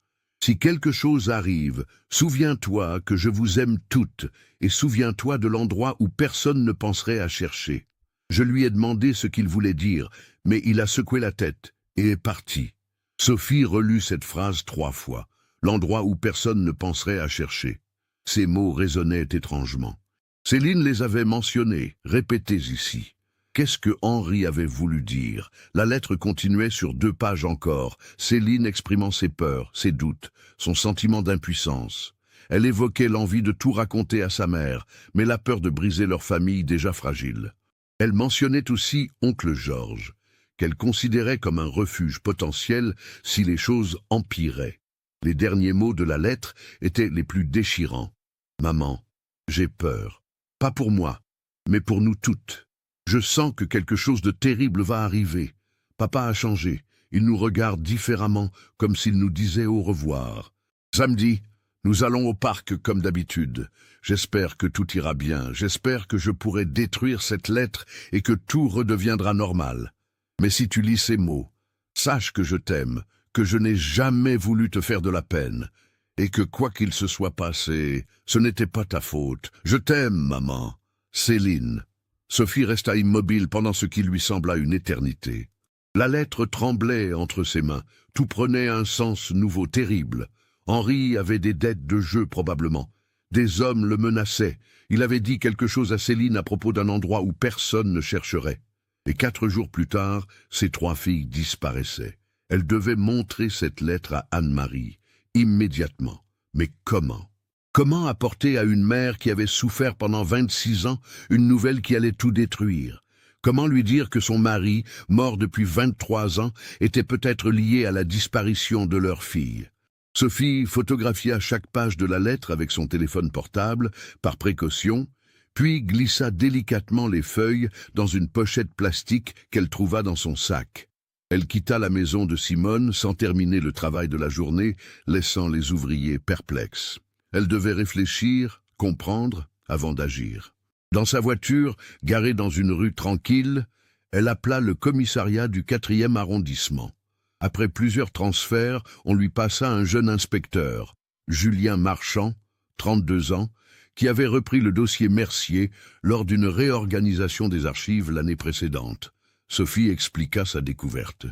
Si quelque chose arrive, souviens-toi que je vous aime toutes, et souviens-toi de l'endroit où personne ne penserait à chercher. Je lui ai demandé ce qu'il voulait dire, mais il a secoué la tête et est parti. Sophie relut cette phrase 3 fois, l'endroit où personne ne penserait à chercher. Ces mots résonnaient étrangement. Céline les avait mentionnés, répétés ici. Qu'est-ce que Henri avait voulu dire? La lettre continuait sur 2 pages encore, Céline exprimant ses peurs, ses doutes, son sentiment d'impuissance. Elle évoquait l'envie de tout raconter à sa mère, mais la peur de briser leur famille déjà fragile. Elle mentionnait aussi oncle Georges, qu'elle considérait comme un refuge potentiel si les choses empiraient. Les derniers mots de la lettre étaient les plus déchirants. « Maman, j'ai peur. Pas pour moi, mais pour nous toutes. Je sens que quelque chose de terrible va arriver. Papa a changé. Il nous regarde différemment, comme s'il nous disait au revoir. Samedi, nous allons au parc comme d'habitude. J'espère que tout ira bien. J'espère que je pourrai détruire cette lettre et que tout redeviendra normal. Mais si tu lis ces mots, sache que je t'aime, que je n'ai jamais voulu te faire de la peine, et que quoi qu'il se soit passé, ce n'était pas ta faute. Je t'aime, maman. Céline. Sophie resta immobile pendant ce qui lui sembla une éternité. La lettre tremblait entre ses mains, tout prenait un sens nouveau, terrible. Henri avait des dettes de jeu probablement. Des hommes le menaçaient. Il avait dit quelque chose à Céline à propos d'un endroit où personne ne chercherait. Et 4 jours plus tard, ces 3 filles disparaissaient. Elles devaient montrer cette lettre à Anne-Marie, immédiatement. Mais comment? Comment apporter à une mère qui avait souffert pendant 26 ans une nouvelle qui allait tout détruire? Comment lui dire que son mari, mort depuis 23 ans, était peut-être lié à la disparition de leur fille? Sophie photographia chaque page de la lettre avec son téléphone portable, par précaution, puis glissa délicatement les feuilles dans une pochette plastique qu'elle trouva dans son sac. Elle quitta la maison de Simone sans terminer le travail de la journée, laissant les ouvriers perplexes. Elle devait réfléchir, comprendre, avant d'agir. Dans sa voiture, garée dans une rue tranquille, elle appela le commissariat du 4e arrondissement. Après plusieurs transferts, on lui passa un jeune inspecteur, Julien Marchand, 32 ans, qui avait repris le dossier Mercier lors d'une réorganisation des archives l'année précédente. Sophie expliqua sa découverte.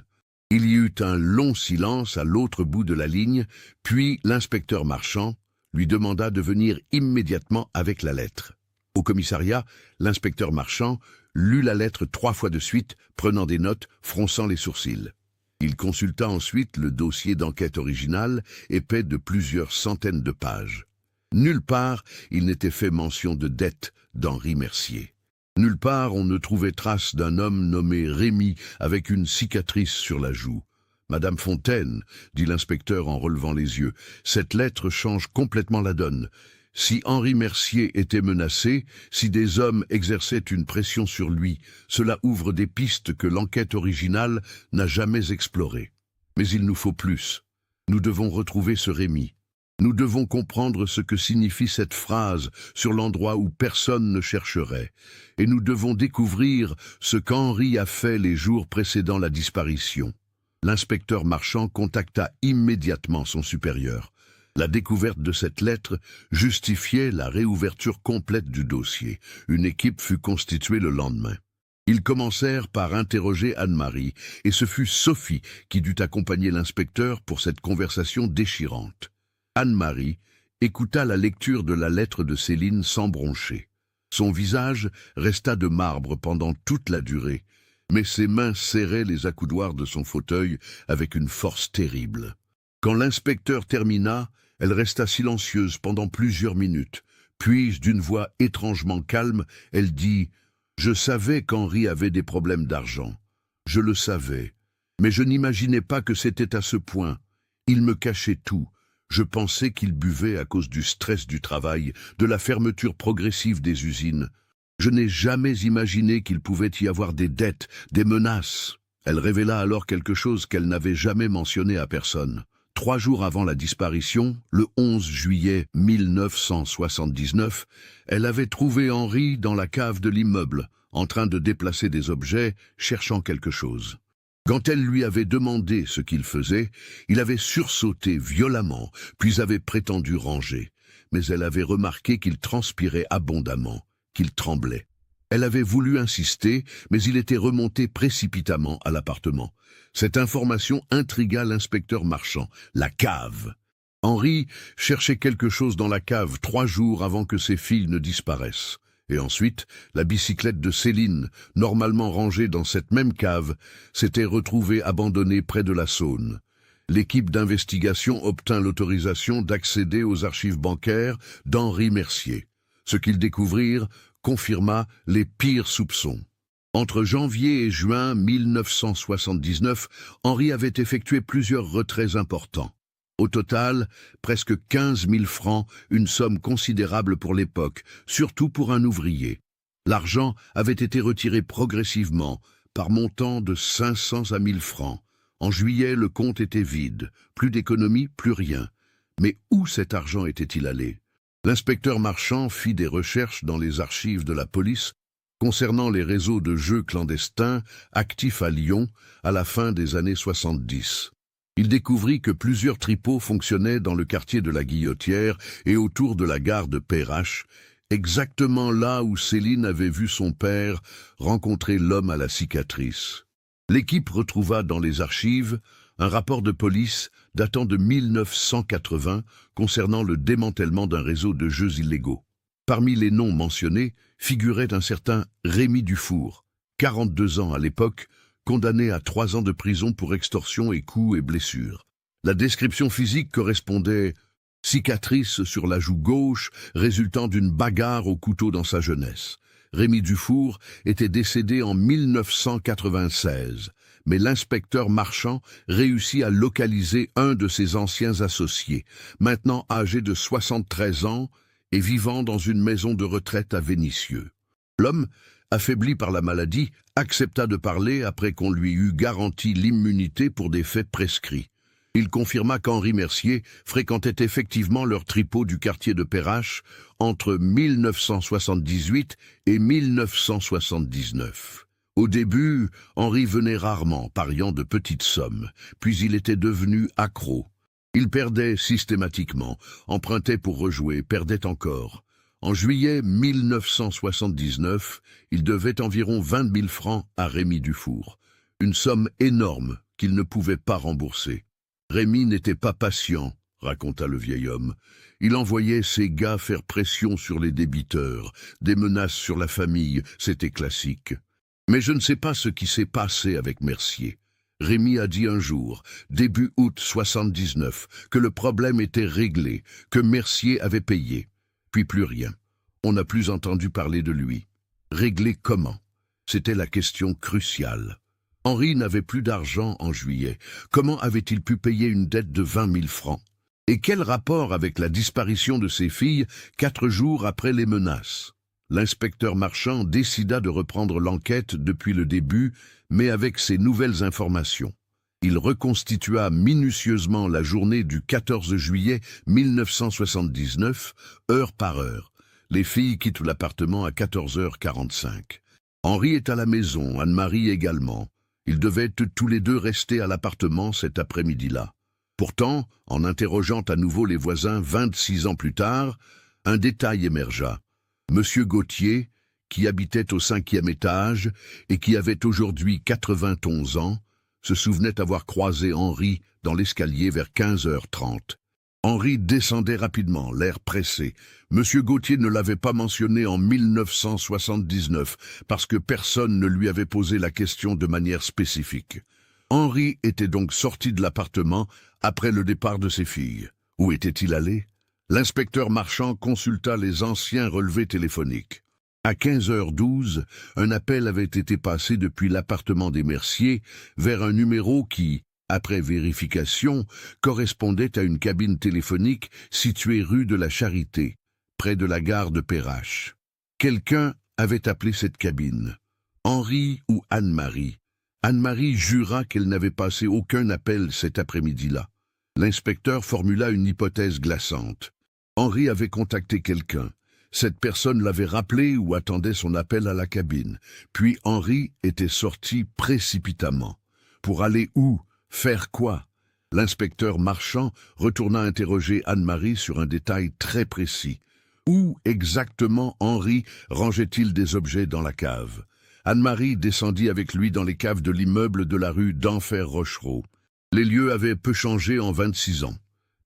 Il y eut un long silence à l'autre bout de la ligne, puis l'inspecteur Marchand lui demanda de venir immédiatement avec la lettre. Au commissariat, l'inspecteur Marchand lut la lettre 3 fois de suite, prenant des notes, fronçant les sourcils. Il consulta ensuite le dossier d'enquête original, épais de plusieurs centaines de pages. Nulle part il n'était fait mention de dette d'Henri Mercier. Nulle part on ne trouvait trace d'un homme nommé Rémy avec une cicatrice sur la joue. « Madame Fontaine, dit l'inspecteur en relevant les yeux, cette lettre change complètement la donne. Si Henri Mercier était menacé, si des hommes exerçaient une pression sur lui, cela ouvre des pistes que l'enquête originale n'a jamais explorées. Mais il nous faut plus. Nous devons retrouver ce Rémy. Nous devons comprendre ce que signifie cette phrase sur l'endroit où personne ne chercherait. Et nous devons découvrir ce qu'Henri a fait les jours précédant la disparition. » L'inspecteur Marchand contacta immédiatement son supérieur. La découverte de cette lettre justifiait la réouverture complète du dossier. Une équipe fut constituée le lendemain. Ils commencèrent par interroger Anne-Marie, et ce fut Sophie qui dut accompagner l'inspecteur pour cette conversation déchirante. Anne-Marie écouta la lecture de la lettre de Céline sans broncher. Son visage resta de marbre pendant toute la durée, mais ses mains serraient les accoudoirs de son fauteuil avec une force terrible. Quand l'inspecteur termina, elle resta silencieuse pendant plusieurs minutes, puis, d'une voix étrangement calme, elle dit « Je savais qu'Henri avait des problèmes d'argent. Je le savais, mais je n'imaginais pas que c'était à ce point. Il me cachait tout. Je pensais qu'il buvait à cause du stress du travail, de la fermeture progressive des usines. Je n'ai jamais imaginé qu'il pouvait y avoir des dettes, des menaces. » Elle révéla alors quelque chose qu'elle n'avait jamais mentionné à personne. 3 jours avant la disparition, le 11 juillet 1979, elle avait trouvé Henri dans la cave de l'immeuble, en train de déplacer des objets, cherchant quelque chose. Quand elle lui avait demandé ce qu'il faisait, il avait sursauté violemment, puis avait prétendu ranger. Mais elle avait remarqué qu'il transpirait abondamment, qu'il tremblait. Elle avait voulu insister, mais il était remonté précipitamment à l'appartement. Cette information intrigua l'inspecteur Marchand. La cave. Henri cherchait quelque chose dans la cave 3 jours avant que ses filles ne disparaissent. Et ensuite, la bicyclette de Céline, normalement rangée dans cette même cave, s'était retrouvée abandonnée près de la Saône. L'équipe d'investigation obtint l'autorisation d'accéder aux archives bancaires d'Henri Mercier. Ce qu'ils découvrirent confirma les pires soupçons. Entre janvier et juin 1979, Henri avait effectué plusieurs retraits importants. Au total, presque 15 000 francs, une somme considérable pour l'époque, surtout pour un ouvrier. L'argent avait été retiré progressivement, par montant de 500 à 1000 francs. En juillet, le compte était vide, plus d'économie, plus rien. Mais où cet argent était-il allé? L'inspecteur Marchand fit des recherches dans les archives de la police concernant les réseaux de jeux clandestins actifs à Lyon à la fin des années 70. Il découvrit que plusieurs tripots fonctionnaient dans le quartier de la Guillotière et autour de la gare de Perrache, exactement là où Céline avait vu son père rencontrer l'homme à la cicatrice. L'équipe retrouva dans les archives un rapport de police datant de 1980 concernant le démantèlement d'un réseau de jeux illégaux. Parmi les noms mentionnés figurait un certain Rémy Dufour, 42 ans à l'époque, condamné à 3 ans de prison pour extorsion et coups et blessures. La description physique correspondait cicatrice sur la joue gauche résultant d'une bagarre au couteau dans sa jeunesse. Rémy Dufour était décédé en 1996, mais l'inspecteur Marchand réussit à localiser un de ses anciens associés, maintenant âgé de 73 ans et vivant dans une maison de retraite à Vénissieux. L'homme, affaibli par la maladie, accepta de parler après qu'on lui eut garanti l'immunité pour des faits prescrits. Il confirma qu'Henri Mercier fréquentait effectivement leur tripot du quartier de Perrache entre 1978 et 1979. Au début, Henri venait rarement, pariant de petites sommes, puis il était devenu accro. Il perdait systématiquement, empruntait pour rejouer, perdait encore. En juillet 1979, il devait environ 20 000 francs à Rémy Dufour, une somme énorme qu'il ne pouvait pas rembourser. Rémy n'était pas patient, raconta le vieil homme. Il envoyait ses gars faire pression sur les débiteurs, des menaces sur la famille, c'était classique. Mais je ne sais pas ce qui s'est passé avec Mercier. Rémy a dit un jour, début août 79, que le problème était réglé, que Mercier avait payé. Puis plus rien. On n'a plus entendu parler de lui. Réglé comment? C'était la question cruciale. Henri n'avait plus d'argent en juillet. Comment avait-il pu payer une dette de 20 000 francs? Et quel rapport avec la disparition de ses filles 4 jours après les menaces? L'inspecteur Marchand décida de reprendre l'enquête depuis le début, mais avec ses nouvelles informations. Il reconstitua minutieusement la journée du 14 juillet 1979, heure par heure. Les filles quittent l'appartement à 14h45. Henri est à la maison, Anne-Marie également. Ils devaient tous les deux rester à l'appartement cet après-midi-là. Pourtant, en interrogeant à nouveau les voisins 26 ans plus tard, un détail émergea. Monsieur Gauthier, qui habitait au 5e étage et qui avait aujourd'hui 91 ans, se souvenait avoir croisé Henri dans l'escalier vers 15h30. Henri descendait rapidement, l'air pressé. Monsieur Gauthier ne l'avait pas mentionné en 1979 parce que personne ne lui avait posé la question de manière spécifique. Henri était donc sorti de l'appartement après le départ de ses filles. Où était-il allé? L'inspecteur Marchand consulta les anciens relevés téléphoniques. À 15h12, un appel avait été passé depuis l'appartement des Mercier vers un numéro qui, après vérification, correspondait à une cabine téléphonique située rue de la Charité, près de la gare de Perrache. Quelqu'un avait appelé cette cabine. Henri ou Anne-Marie. Anne-Marie jura qu'elle n'avait passé aucun appel cet après-midi-là. L'inspecteur formula une hypothèse glaçante. Henri avait contacté quelqu'un. Cette personne l'avait rappelé ou attendait son appel à la cabine. Puis Henri était sorti précipitamment. Pour aller où? Faire quoi? L'inspecteur Marchand retourna interroger Anne-Marie sur un détail très précis. Où exactement Henri rangeait-il des objets dans la cave? Anne-Marie descendit avec lui dans les caves de l'immeuble de la rue d'Enfer-Rochereau. Les lieux avaient peu changé en 26 ans.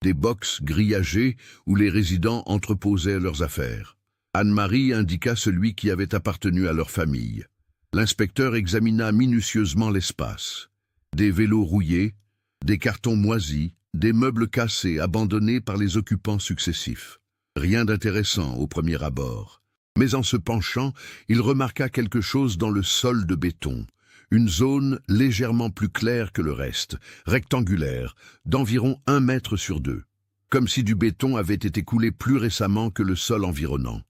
Des box grillagés où les résidents entreposaient leurs affaires. Anne-Marie indiqua celui qui avait appartenu à leur famille. L'inspecteur examina minutieusement l'espace. Des vélos rouillés, des cartons moisis, des meubles cassés abandonnés par les occupants successifs. Rien d'intéressant au premier abord. Mais en se penchant, il remarqua quelque chose dans le sol de béton. Une zone légèrement plus claire que le reste, rectangulaire, d'environ 1 mètre sur 2. Comme si du béton avait été coulé plus récemment que le sol environnant.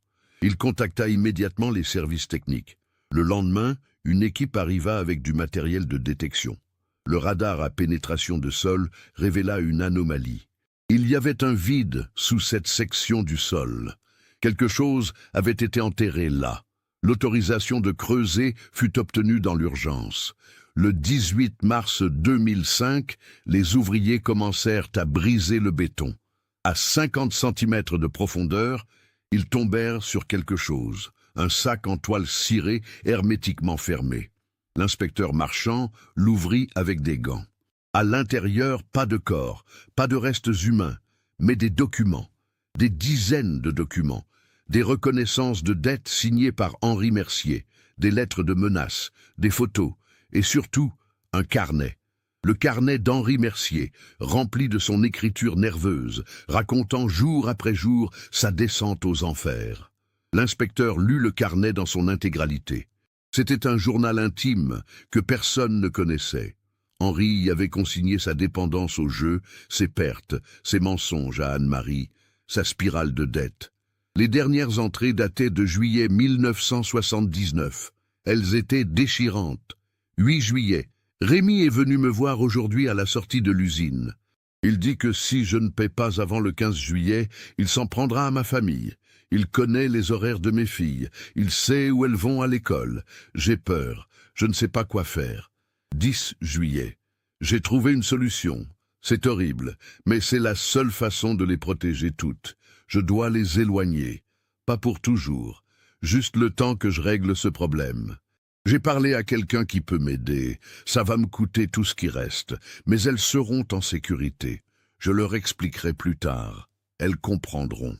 Il contacta immédiatement les services techniques. Le lendemain, une équipe arriva avec du matériel de détection. Le radar à pénétration de sol révéla une anomalie. Il y avait un vide sous cette section du sol. Quelque chose avait été enterré là. L'autorisation de creuser fut obtenue dans l'urgence. Le 18 mars 2005, les ouvriers commencèrent à briser le béton. À 50 cm de profondeur, ils tombèrent sur quelque chose, un sac en toile cirée hermétiquement fermé. L'inspecteur Marchand l'ouvrit avec des gants. À l'intérieur, pas de corps, pas de restes humains, mais des documents, des dizaines de documents, des reconnaissances de dettes signées par Henri Mercier, des lettres de menaces, des photos, et surtout, un carnet. Le carnet d'Henri Mercier, rempli de son écriture nerveuse, racontant jour après jour sa descente aux enfers. L'inspecteur lut le carnet dans son intégralité. C'était un journal intime que personne ne connaissait. Henri y avait consigné sa dépendance au jeu, ses pertes, ses mensonges à Anne-Marie, sa spirale de dettes. Les dernières entrées dataient de juillet 1979. Elles étaient déchirantes. 8 juillet. Rémy est venu me voir aujourd'hui à la sortie de l'usine. Il dit que si je ne paie pas avant le 15 juillet, il s'en prendra à ma famille. Il connaît les horaires de mes filles. Il sait où elles vont à l'école. J'ai peur. Je ne sais pas quoi faire. 10 juillet. J'ai trouvé une solution. C'est horrible, mais c'est la seule façon de les protéger toutes. Je dois les éloigner. Pas pour toujours. Juste le temps que je règle ce problème. J'ai parlé à quelqu'un qui peut m'aider. Ça va me coûter tout ce qui reste, mais elles seront en sécurité. Je leur expliquerai plus tard. Elles comprendront.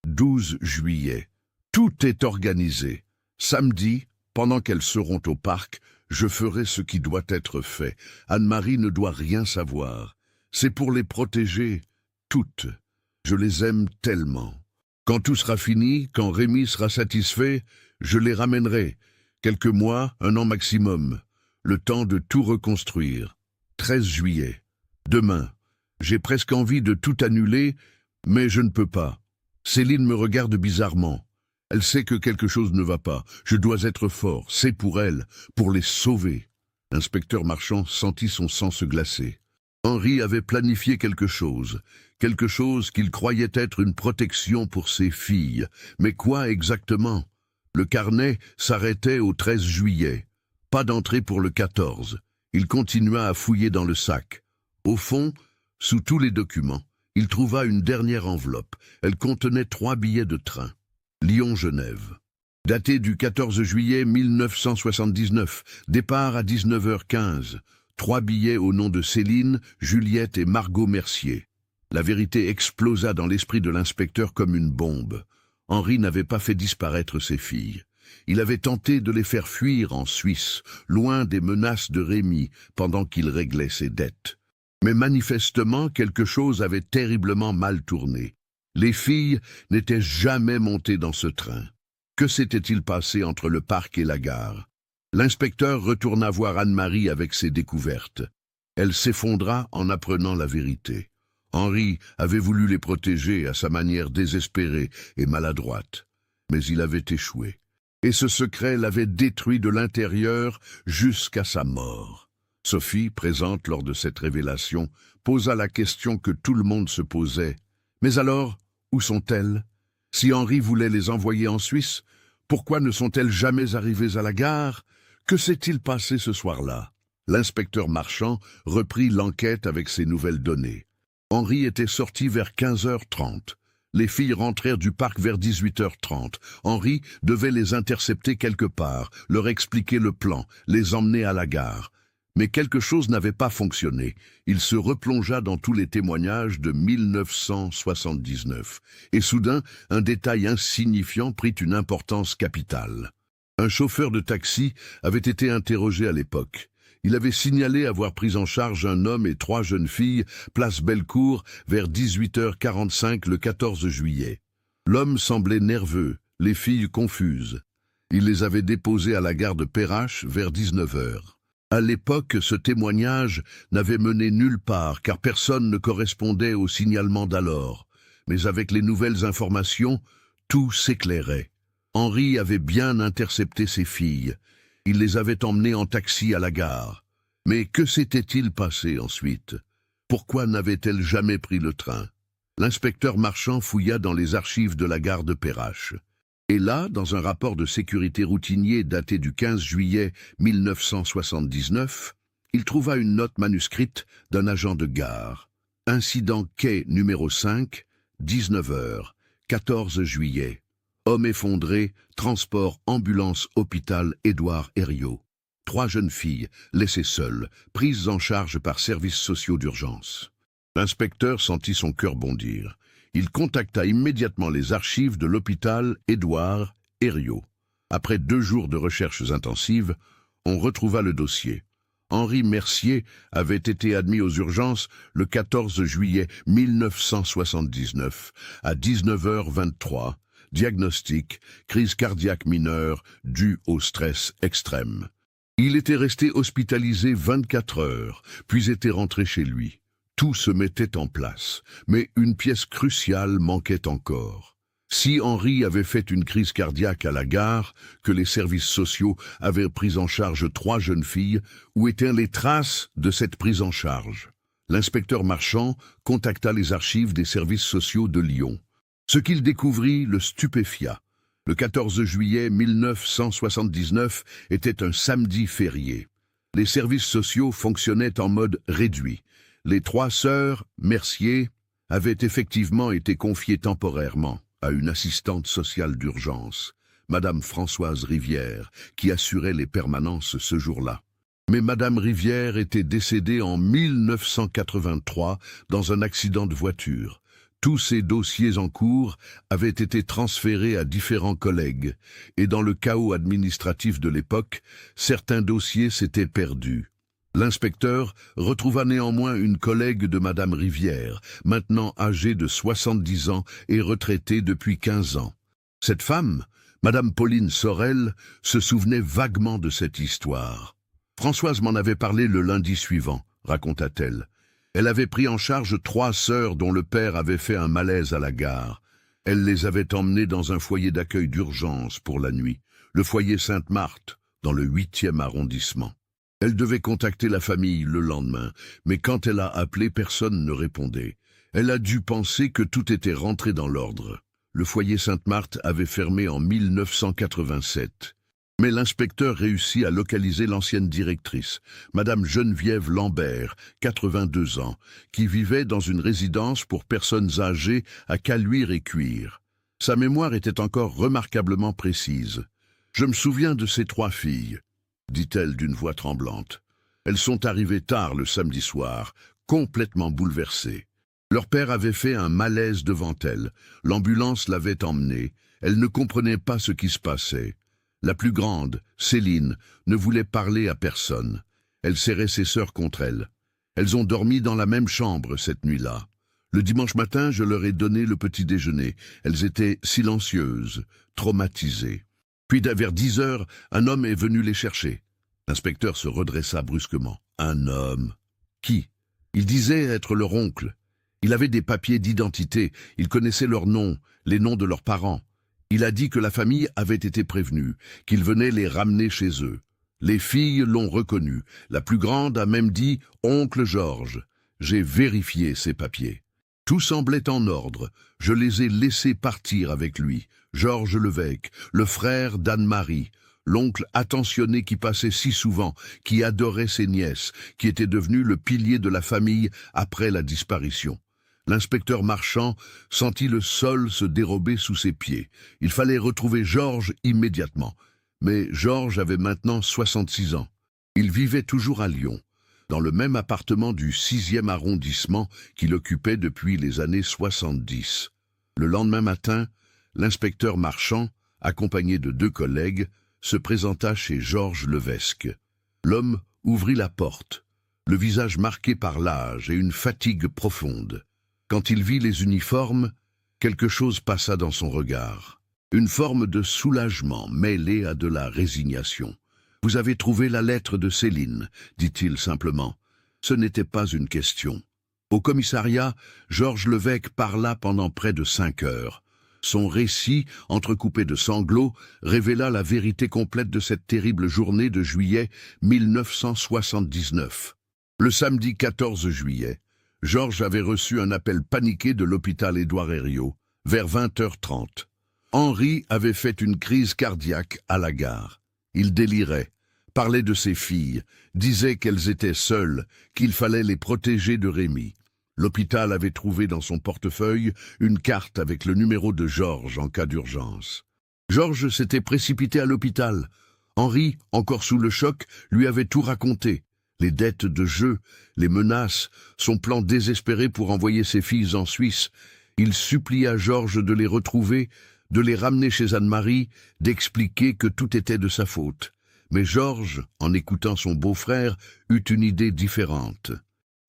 12 juillet. Tout est organisé. Samedi, pendant qu'elles seront au parc, je ferai ce qui doit être fait. Anne-Marie ne doit rien savoir. C'est pour les protéger, toutes. Je les aime tellement. Quand tout sera fini, quand Rémi sera satisfait, je les ramènerai. Quelques mois, un an maximum. Le temps de tout reconstruire. 13 juillet. Demain. J'ai presque envie de tout annuler, mais je ne peux pas. Céline me regarde bizarrement. Elle sait que quelque chose ne va pas. Je dois être fort. C'est pour elle, pour les sauver. L'inspecteur Marchand sentit son sang se glacer. Henri avait planifié quelque chose qu'il croyait être une protection pour ses filles. Mais quoi exactement? Le carnet s'arrêtait au 13 juillet. Pas d'entrée pour le 14. Il continua à fouiller dans le sac. Au fond, sous tous les documents, il trouva une dernière enveloppe. Elle contenait 3 billets de train. Lyon-Genève. Daté du 14 juillet 1979. Départ à 19h15. 3 billets au nom de Céline, Juliette et Margot Mercier. La vérité explosa dans l'esprit de l'inspecteur comme une bombe. Henri n'avait pas fait disparaître ses filles. Il avait tenté de les faire fuir en Suisse, loin des menaces de Rémi, pendant qu'il réglait ses dettes. Mais manifestement, quelque chose avait terriblement mal tourné. Les filles n'étaient jamais montées dans ce train. Que s'était-il passé entre le parc et la gare? L'inspecteur retourna voir Anne-Marie avec ses découvertes. Elle s'effondra en apprenant la vérité. Henri avait voulu les protéger à sa manière désespérée et maladroite. Mais il avait échoué. Et ce secret l'avait détruit de l'intérieur jusqu'à sa mort. Sophie, présente lors de cette révélation, posa la question que tout le monde se posait. Mais alors, où sont-elles? Si Henri voulait les envoyer en Suisse, pourquoi ne sont-elles jamais arrivées à la gare? Que s'est-il passé ce soir-là? L'inspecteur Marchand reprit l'enquête avec ses nouvelles données. Henri était sorti vers 15h30. Les filles rentrèrent du parc vers 18h30. Henri devait les intercepter quelque part, leur expliquer le plan, les emmener à la gare. Mais quelque chose n'avait pas fonctionné. Il se replongea dans tous les témoignages de 1979. Et soudain, un détail insignifiant prit une importance capitale. Un chauffeur de taxi avait été interrogé à l'époque. Il avait signalé avoir pris en charge un homme et 3 jeunes filles, place Bellecour, vers 18h45 le 14 juillet. L'homme semblait nerveux, les filles confuses. Il les avait déposées à la gare de Perrache vers 19h. À l'époque, ce témoignage n'avait mené nulle part, car personne ne correspondait au signalement d'alors. Mais avec les nouvelles informations, tout s'éclairait. Henri avait bien intercepté ses filles. Il les avait emmenées en taxi à la gare. Mais que s'était-il passé ensuite? Pourquoi n'avait-elle jamais pris le train? L'inspecteur Marchand fouilla dans les archives de la gare de Perrache. Et là, dans un rapport de sécurité routinier daté du 15 juillet 1979, il trouva une note manuscrite d'un agent de gare. Incident quai numéro 5, 19h, 14 juillet. Homme effondré, transport ambulance hôpital Édouard Herriot. 3 jeunes filles, laissées seules, prises en charge par services sociaux d'urgence. L'inspecteur sentit son cœur bondir. Il contacta immédiatement les archives de l'hôpital Édouard Herriot. Après 2 jours de recherches intensives, on retrouva le dossier. Henri Mercier avait été admis aux urgences le 14 juillet 1979 à 19h23. Diagnostic, crise cardiaque mineure due au stress extrême. Il était resté hospitalisé 24 heures, puis était rentré chez lui. Tout se mettait en place, mais une pièce cruciale manquait encore. Si Henri avait fait une crise cardiaque à la gare, que les services sociaux avaient pris en charge 3 jeunes filles, où étaient les traces de cette prise en charge? L'inspecteur Marchand contacta les archives des services sociaux de Lyon. Ce qu'il découvrit le stupéfia. Le 14 juillet 1979 était un samedi férié. Les services sociaux fonctionnaient en mode réduit. Les 3 sœurs Mercier avaient effectivement été confiées temporairement à une assistante sociale d'urgence, Madame Françoise Rivière, qui assurait les permanences ce jour-là. Mais Madame Rivière était décédée en 1983 dans un accident de voiture. Tous ces dossiers en cours avaient été transférés à différents collègues, et dans le chaos administratif de l'époque, certains dossiers s'étaient perdus. L'inspecteur retrouva néanmoins une collègue de Madame Rivière, maintenant âgée de 70 ans et retraitée depuis 15 ans. Cette femme, Madame Pauline Sorel, se souvenait vaguement de cette histoire. Françoise m'en avait parlé le lundi suivant, raconta-t-elle. Elle avait pris en charge 3 sœurs dont le père avait fait un malaise à la gare. Elle les avait emmenées dans un foyer d'accueil d'urgence pour la nuit, le foyer Sainte-Marthe, dans le 8e arrondissement. Elle devait contacter la famille le lendemain, mais quand elle a appelé, personne ne répondait. Elle a dû penser que tout était rentré dans l'ordre. Le foyer Sainte-Marthe avait fermé en 1987. Mais l'inspecteur réussit à localiser l'ancienne directrice, Madame Geneviève Lambert, 82 ans, qui vivait dans une résidence pour personnes âgées à Caluire-et-Cuire. Sa mémoire était encore remarquablement précise. « Je me souviens de ces 3 filles, » dit-elle d'une voix tremblante. Elles sont arrivées tard le samedi soir, complètement bouleversées. Leur père avait fait un malaise devant elles. L'ambulance l'avait emmenée. Elles ne comprenaient pas ce qui se passait. La plus grande, Céline, ne voulait parler à personne. Elle serrait ses sœurs contre elle. Elles ont dormi dans la même chambre cette nuit-là. Le dimanche matin, je leur ai donné le petit déjeuner. Elles étaient silencieuses, traumatisées. Puis vers 10 heures, un homme est venu les chercher. L'inspecteur se redressa brusquement. Un homme. Qui? Il disait être leur oncle. Il avait des papiers d'identité. Il connaissait leurs noms, les noms de leurs parents. Il a dit que la famille avait été prévenue, qu'il venait les ramener chez eux. Les filles l'ont reconnu. La plus grande a même dit « Oncle Georges ». J'ai vérifié ces papiers. Tout semblait en ordre. Je les ai laissés partir avec lui. Georges Levesque, le frère d'Anne-Marie, l'oncle attentionné qui passait si souvent, qui adorait ses nièces, qui était devenu le pilier de la famille après la disparition. L'inspecteur Marchand sentit le sol se dérober sous ses pieds. Il fallait retrouver Georges immédiatement. Mais Georges avait maintenant 66 ans. Il vivait toujours à Lyon, dans le même appartement du 6e arrondissement qu'il occupait depuis les années 70. Le lendemain matin, l'inspecteur Marchand, accompagné de 2 collègues, se présenta chez Georges Levesque. L'homme ouvrit la porte, le visage marqué par l'âge et une fatigue profonde. Quand il vit les uniformes, quelque chose passa dans son regard. Une forme de soulagement mêlé à de la résignation. « Vous avez trouvé la lettre de Céline », dit-il simplement. Ce n'était pas une question. Au commissariat, Georges Levesque parla pendant près de 5 heures. Son récit, entrecoupé de sanglots, révéla la vérité complète de cette terrible journée de juillet 1979. Le samedi 14 juillet, Georges avait reçu un appel paniqué de l'hôpital Édouard Herriot, vers 20h30. Henri avait fait une crise cardiaque à la gare. Il délirait, parlait de ses filles, disait qu'elles étaient seules, qu'il fallait les protéger de Rémi. L'hôpital avait trouvé dans son portefeuille une carte avec le numéro de Georges en cas d'urgence. Georges s'était précipité à l'hôpital. Henri, encore sous le choc, lui avait tout raconté. Les dettes de jeu, les menaces, son plan désespéré pour envoyer ses filles en Suisse. Il supplia Georges de les retrouver, de les ramener chez Anne-Marie, d'expliquer que tout était de sa faute. Mais Georges, en écoutant son beau-frère, eut une idée différente.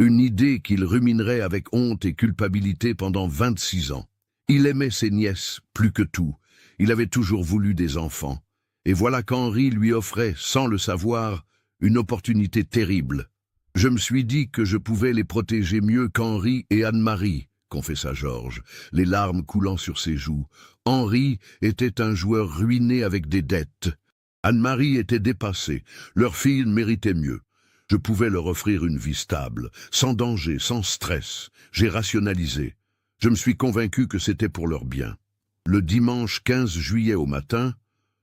Une idée qu'il ruminerait avec honte et culpabilité pendant 26 ans. Il aimait ses nièces plus que tout. Il avait toujours voulu des enfants. Et voilà qu'Henri lui offrait, sans le savoir, une opportunité terrible. Je me suis dit que je pouvais les protéger mieux qu'Henri et Anne-Marie, confessa Georges, les larmes coulant sur ses joues. Henri était un joueur ruiné avec des dettes. Anne-Marie était dépassée, leur fille méritait mieux. Je pouvais leur offrir une vie stable, sans danger, sans stress. J'ai rationalisé. Je me suis convaincu que c'était pour leur bien. Le dimanche 15 juillet au matin,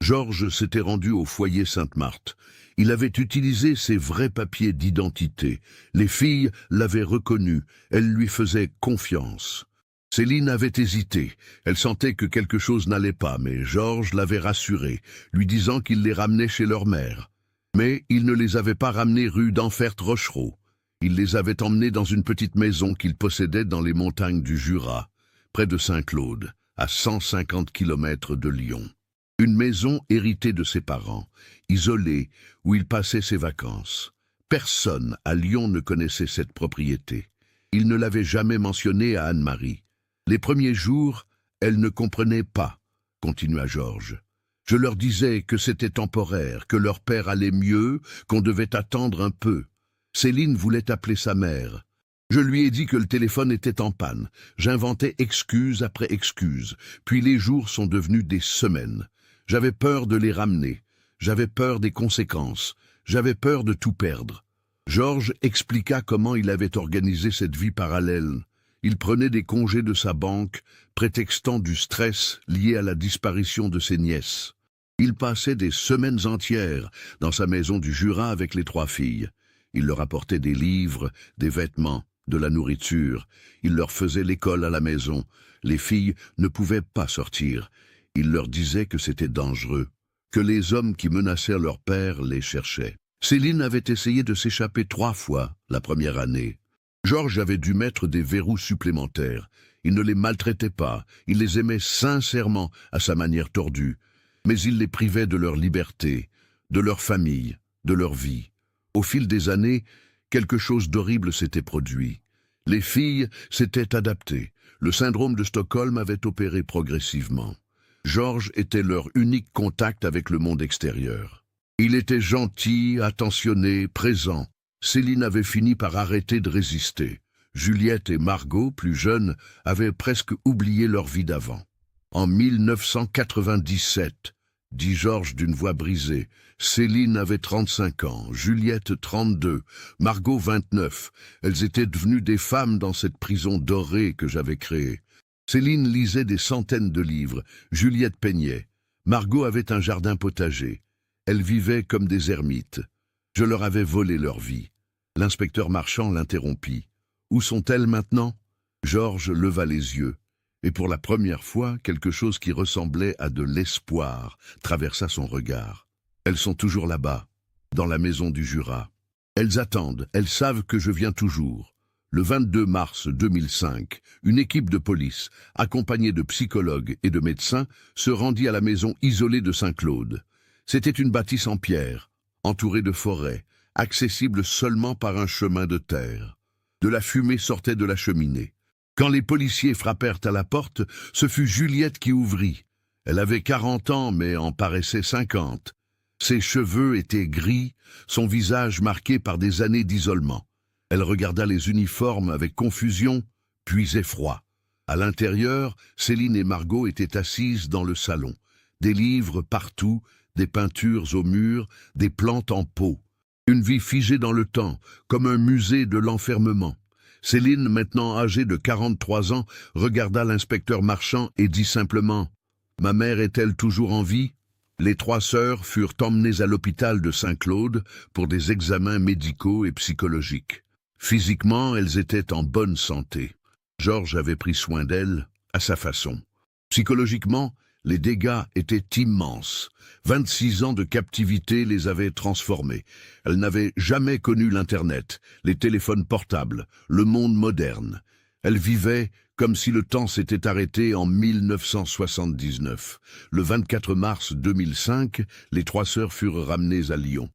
Georges s'était rendu au foyer Sainte-Marthe. Il avait utilisé ses vrais papiers d'identité. Les filles l'avaient reconnu, elles lui faisaient confiance. Céline avait hésité, elle sentait que quelque chose n'allait pas, mais Georges l'avait rassurée, lui disant qu'il les ramenait chez leur mère. Mais il ne les avait pas ramenés rue d'Enfert-Rochereau. Il les avait emmenés dans une petite maison qu'il possédait dans les montagnes du Jura, près de Saint-Claude, à 150 kilomètres de Lyon. Une maison héritée de ses parents, isolée, où il passait ses vacances. Personne à Lyon ne connaissait cette propriété. Il ne l'avait jamais mentionnée à Anne-Marie. Les premiers jours, elle ne comprenait pas, continua Georges. Je leur disais que c'était temporaire, que leur père allait mieux, qu'on devait attendre un peu. Céline voulait appeler sa mère. Je lui ai dit que le téléphone était en panne. J'inventais excuse après excuse, puis les jours sont devenus des semaines. J'avais peur de les ramener. J'avais peur des conséquences. J'avais peur de tout perdre. Georges expliqua comment il avait organisé cette vie parallèle. Il prenait des congés de sa banque, prétextant du stress lié à la disparition de ses nièces. Il passait des semaines entières dans sa maison du Jura avec les 3 filles. Il leur apportait des livres, des vêtements, de la nourriture. Il leur faisait l'école à la maison. Les filles ne pouvaient pas sortir. Il leur disait que c'était dangereux, que les hommes qui menaçaient leur père les cherchaient. Céline avait essayé de s'échapper 3 fois la première année. Georges avait dû mettre des verrous supplémentaires. Il ne les maltraitait pas, il les aimait sincèrement à sa manière tordue, mais il les privait de leur liberté, de leur famille, de leur vie. Au fil des années, quelque chose d'horrible s'était produit. Les filles s'étaient adaptées. Le syndrome de Stockholm avait opéré progressivement. Georges était leur unique contact avec le monde extérieur. Il était gentil, attentionné, présent. Céline avait fini par arrêter de résister. Juliette et Margot, plus jeunes, avaient presque oublié leur vie d'avant. En 1997, dit Georges d'une voix brisée, Céline avait 35 ans, Juliette 32, Margot 29. Elles étaient devenues des femmes dans cette prison dorée que j'avais créée. Céline lisait des centaines de livres, Juliette peignait. Margot avait un jardin potager. Elles vivaient comme des ermites. Je leur avais volé leur vie. L'inspecteur Marchand l'interrompit. « Où sont-elles maintenant ?» Georges leva les yeux, et pour la première fois, quelque chose qui ressemblait à de l'espoir traversa son regard. « Elles sont toujours là-bas, dans la maison du Jura. Elles attendent, elles savent que je viens toujours. » Le 22 mars 2005, une équipe de police, accompagnée de psychologues et de médecins, se rendit à la maison isolée de Saint-Claude. C'était une bâtisse en pierre, entourée de forêts, accessible seulement par un chemin de terre. De la fumée sortait de la cheminée. Quand les policiers frappèrent à la porte, ce fut Juliette qui ouvrit. Elle avait 40 ans, mais en paraissait 50. Ses cheveux étaient gris, son visage marqué par des années d'isolement. Elle regarda les uniformes avec confusion, puis effroi. À l'intérieur, Céline et Margot étaient assises dans le salon. Des livres partout, des peintures au mur, des plantes en pot. Une vie figée dans le temps, comme un musée de l'enfermement. Céline, maintenant âgée de 43 ans, regarda l'inspecteur Marchand et dit simplement « Ma mère est-elle toujours en vie ?» Les 3 sœurs furent emmenées à l'hôpital de Saint-Claude pour des examens médicaux et psychologiques. Physiquement, elles étaient en bonne santé. Georges avait pris soin d'elles à sa façon. Psychologiquement, les dégâts étaient immenses. 26 ans de captivité les avaient transformées. Elles n'avaient jamais connu l'Internet, les téléphones portables, le monde moderne. Elles vivaient comme si le temps s'était arrêté en 1979. Le 24 mars 2005, les 3 sœurs furent ramenées à Lyon.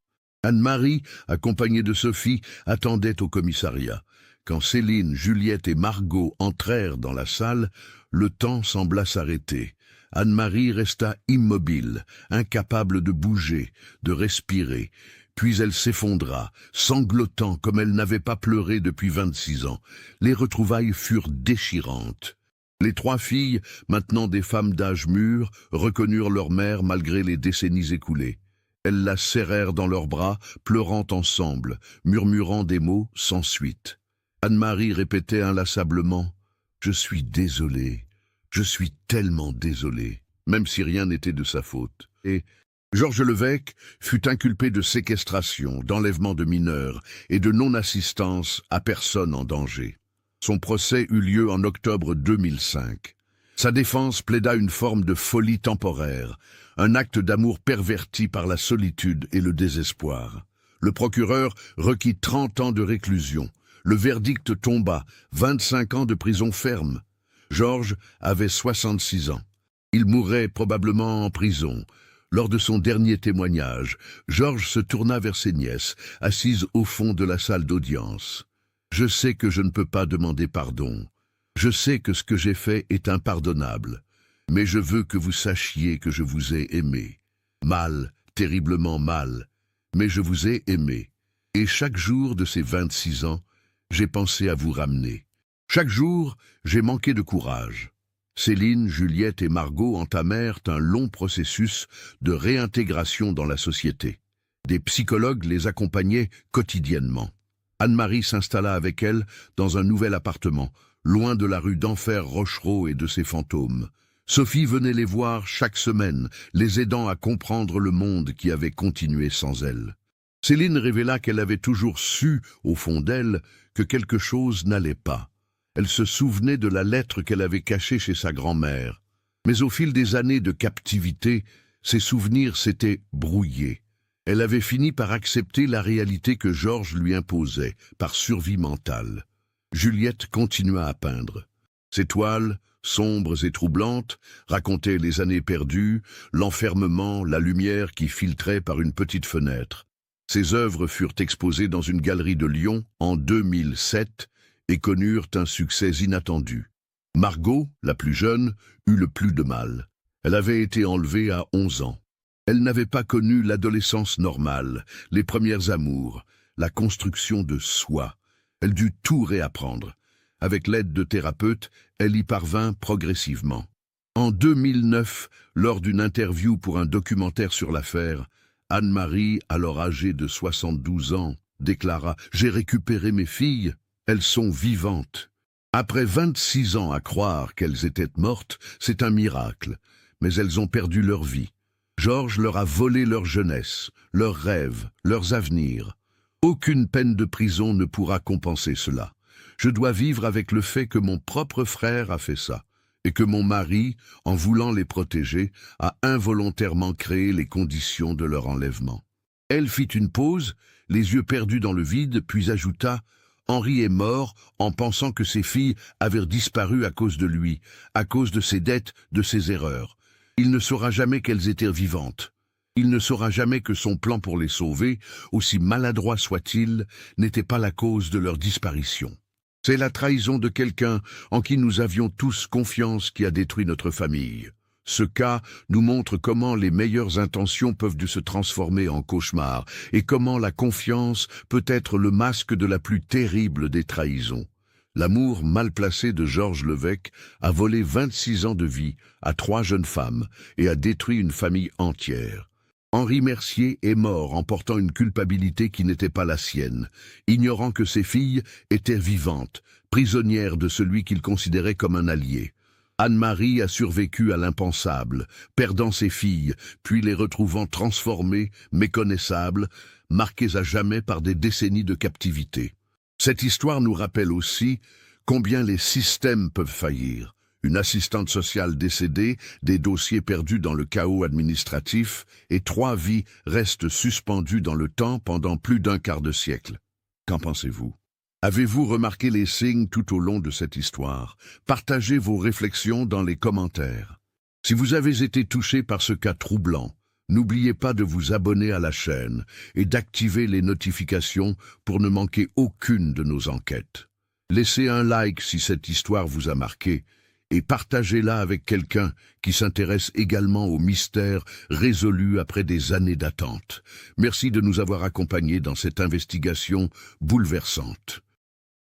Anne-Marie, accompagnée de Sophie, attendait au commissariat. Quand Céline, Juliette et Margot entrèrent dans la salle, le temps sembla s'arrêter. Anne-Marie resta immobile, incapable de bouger, de respirer. Puis elle s'effondra, sanglotant comme elle n'avait pas pleuré depuis 26 ans. Les retrouvailles furent déchirantes. Les 3 filles, maintenant des femmes d'âge mûr, reconnurent leur mère malgré les décennies écoulées. Elles la serrèrent dans leurs bras, pleurant ensemble, murmurant des mots sans suite. Anne-Marie répétait inlassablement « Je suis désolée, je suis tellement désolée », même si rien n'était de sa faute. Et Georges Levesque fut inculpé de séquestration, d'enlèvement de mineurs et de non-assistance à personne en danger. Son procès eut lieu en octobre 2005. Sa défense plaida une forme de folie temporaire, un acte d'amour perverti par la solitude et le désespoir. Le procureur requit 30 ans de réclusion. Le verdict tomba, 25 ans de prison ferme. Georges avait 66 ans. Il mourrait probablement en prison. Lors de son dernier témoignage, Georges se tourna vers ses nièces, assises au fond de la salle d'audience. « Je sais que je ne peux pas demander pardon. Je sais que ce que j'ai fait est impardonnable. Mais je veux que vous sachiez que je vous ai aimé. Mal, terriblement mal. Mais je vous ai aimé. Et chaque jour de ces 26 ans, j'ai pensé à vous ramener. Chaque jour, j'ai manqué de courage. » Céline, Juliette et Margot entamèrent un long processus de réintégration dans la société. Des psychologues les accompagnaient quotidiennement. Anne-Marie s'installa avec elles dans un nouvel appartement, loin de la rue d'Enfer Rochereau et de ses fantômes. Sophie venait les voir chaque semaine, les aidant à comprendre le monde qui avait continué sans elle. Céline révéla qu'elle avait toujours su, au fond d'elle, que quelque chose n'allait pas. Elle se souvenait de la lettre qu'elle avait cachée chez sa grand-mère. Mais au fil des années de captivité, ses souvenirs s'étaient brouillés. Elle avait fini par accepter la réalité que Georges lui imposait, par survie mentale. Juliette continua à peindre. Ses toiles, sombres et troublantes, racontaient les années perdues, l'enfermement, la lumière qui filtrait par une petite fenêtre. Ses œuvres furent exposées dans une galerie de Lyon en 2007 et connurent un succès inattendu. Margot, la plus jeune, eut le plus de mal. Elle avait été enlevée à 11 ans. Elle n'avait pas connu l'adolescence normale, les premiers amours, la construction de soi. Elle dut tout réapprendre. Avec l'aide de thérapeutes, elle y parvint progressivement. En 2009, lors d'une interview pour un documentaire sur l'affaire, Anne-Marie, alors âgée de 72 ans, déclara « J'ai récupéré mes filles, elles sont vivantes. » Après 26 ans à croire qu'elles étaient mortes, c'est un miracle, mais elles ont perdu leur vie. Georges leur a volé leur jeunesse, leurs rêves, leurs avenirs. Aucune peine de prison ne pourra compenser cela. Je dois vivre avec le fait que mon propre frère a fait ça, et que mon mari, en voulant les protéger, a involontairement créé les conditions de leur enlèvement. Elle fit une pause, les yeux perdus dans le vide, puis ajouta « Henri est mort en pensant que ses filles avaient disparu à cause de lui, à cause de ses dettes, de ses erreurs. Il ne saura jamais qu'elles étaient vivantes. Il ne saura jamais que son plan pour les sauver, aussi maladroit soit-il, n'était pas la cause de leur disparition. C'est la trahison de quelqu'un en qui nous avions tous confiance qui a détruit notre famille. Ce cas nous montre comment les meilleures intentions peuvent se transformer en cauchemar et comment la confiance peut être le masque de la plus terrible des trahisons. L'amour mal placé de Georges Levesque a volé 26 ans de vie à 3 jeunes femmes et a détruit une famille entière. Henri Mercier est mort en portant une culpabilité qui n'était pas la sienne, ignorant que ses filles étaient vivantes, prisonnières de celui qu'il considérait comme un allié. Anne-Marie a survécu à l'impensable, perdant ses filles, puis les retrouvant transformées, méconnaissables, marquées à jamais par des décennies de captivité. Cette histoire nous rappelle aussi combien les systèmes peuvent faillir. Une assistante sociale décédée, des dossiers perdus dans le chaos administratif et 3 vies restent suspendues dans le temps pendant plus d'un quart de siècle. Qu'en pensez-vous? Avez-vous remarqué les signes tout au long de cette histoire? Partagez vos réflexions dans les commentaires. Si vous avez été touché par ce cas troublant, n'oubliez pas de vous abonner à la chaîne et d'activer les notifications pour ne manquer aucune de nos enquêtes. Laissez un like si cette histoire vous a marqué et partagez-la avec quelqu'un qui s'intéresse également aux mystères résolus après des années d'attente. Merci de nous avoir accompagnés dans cette investigation bouleversante.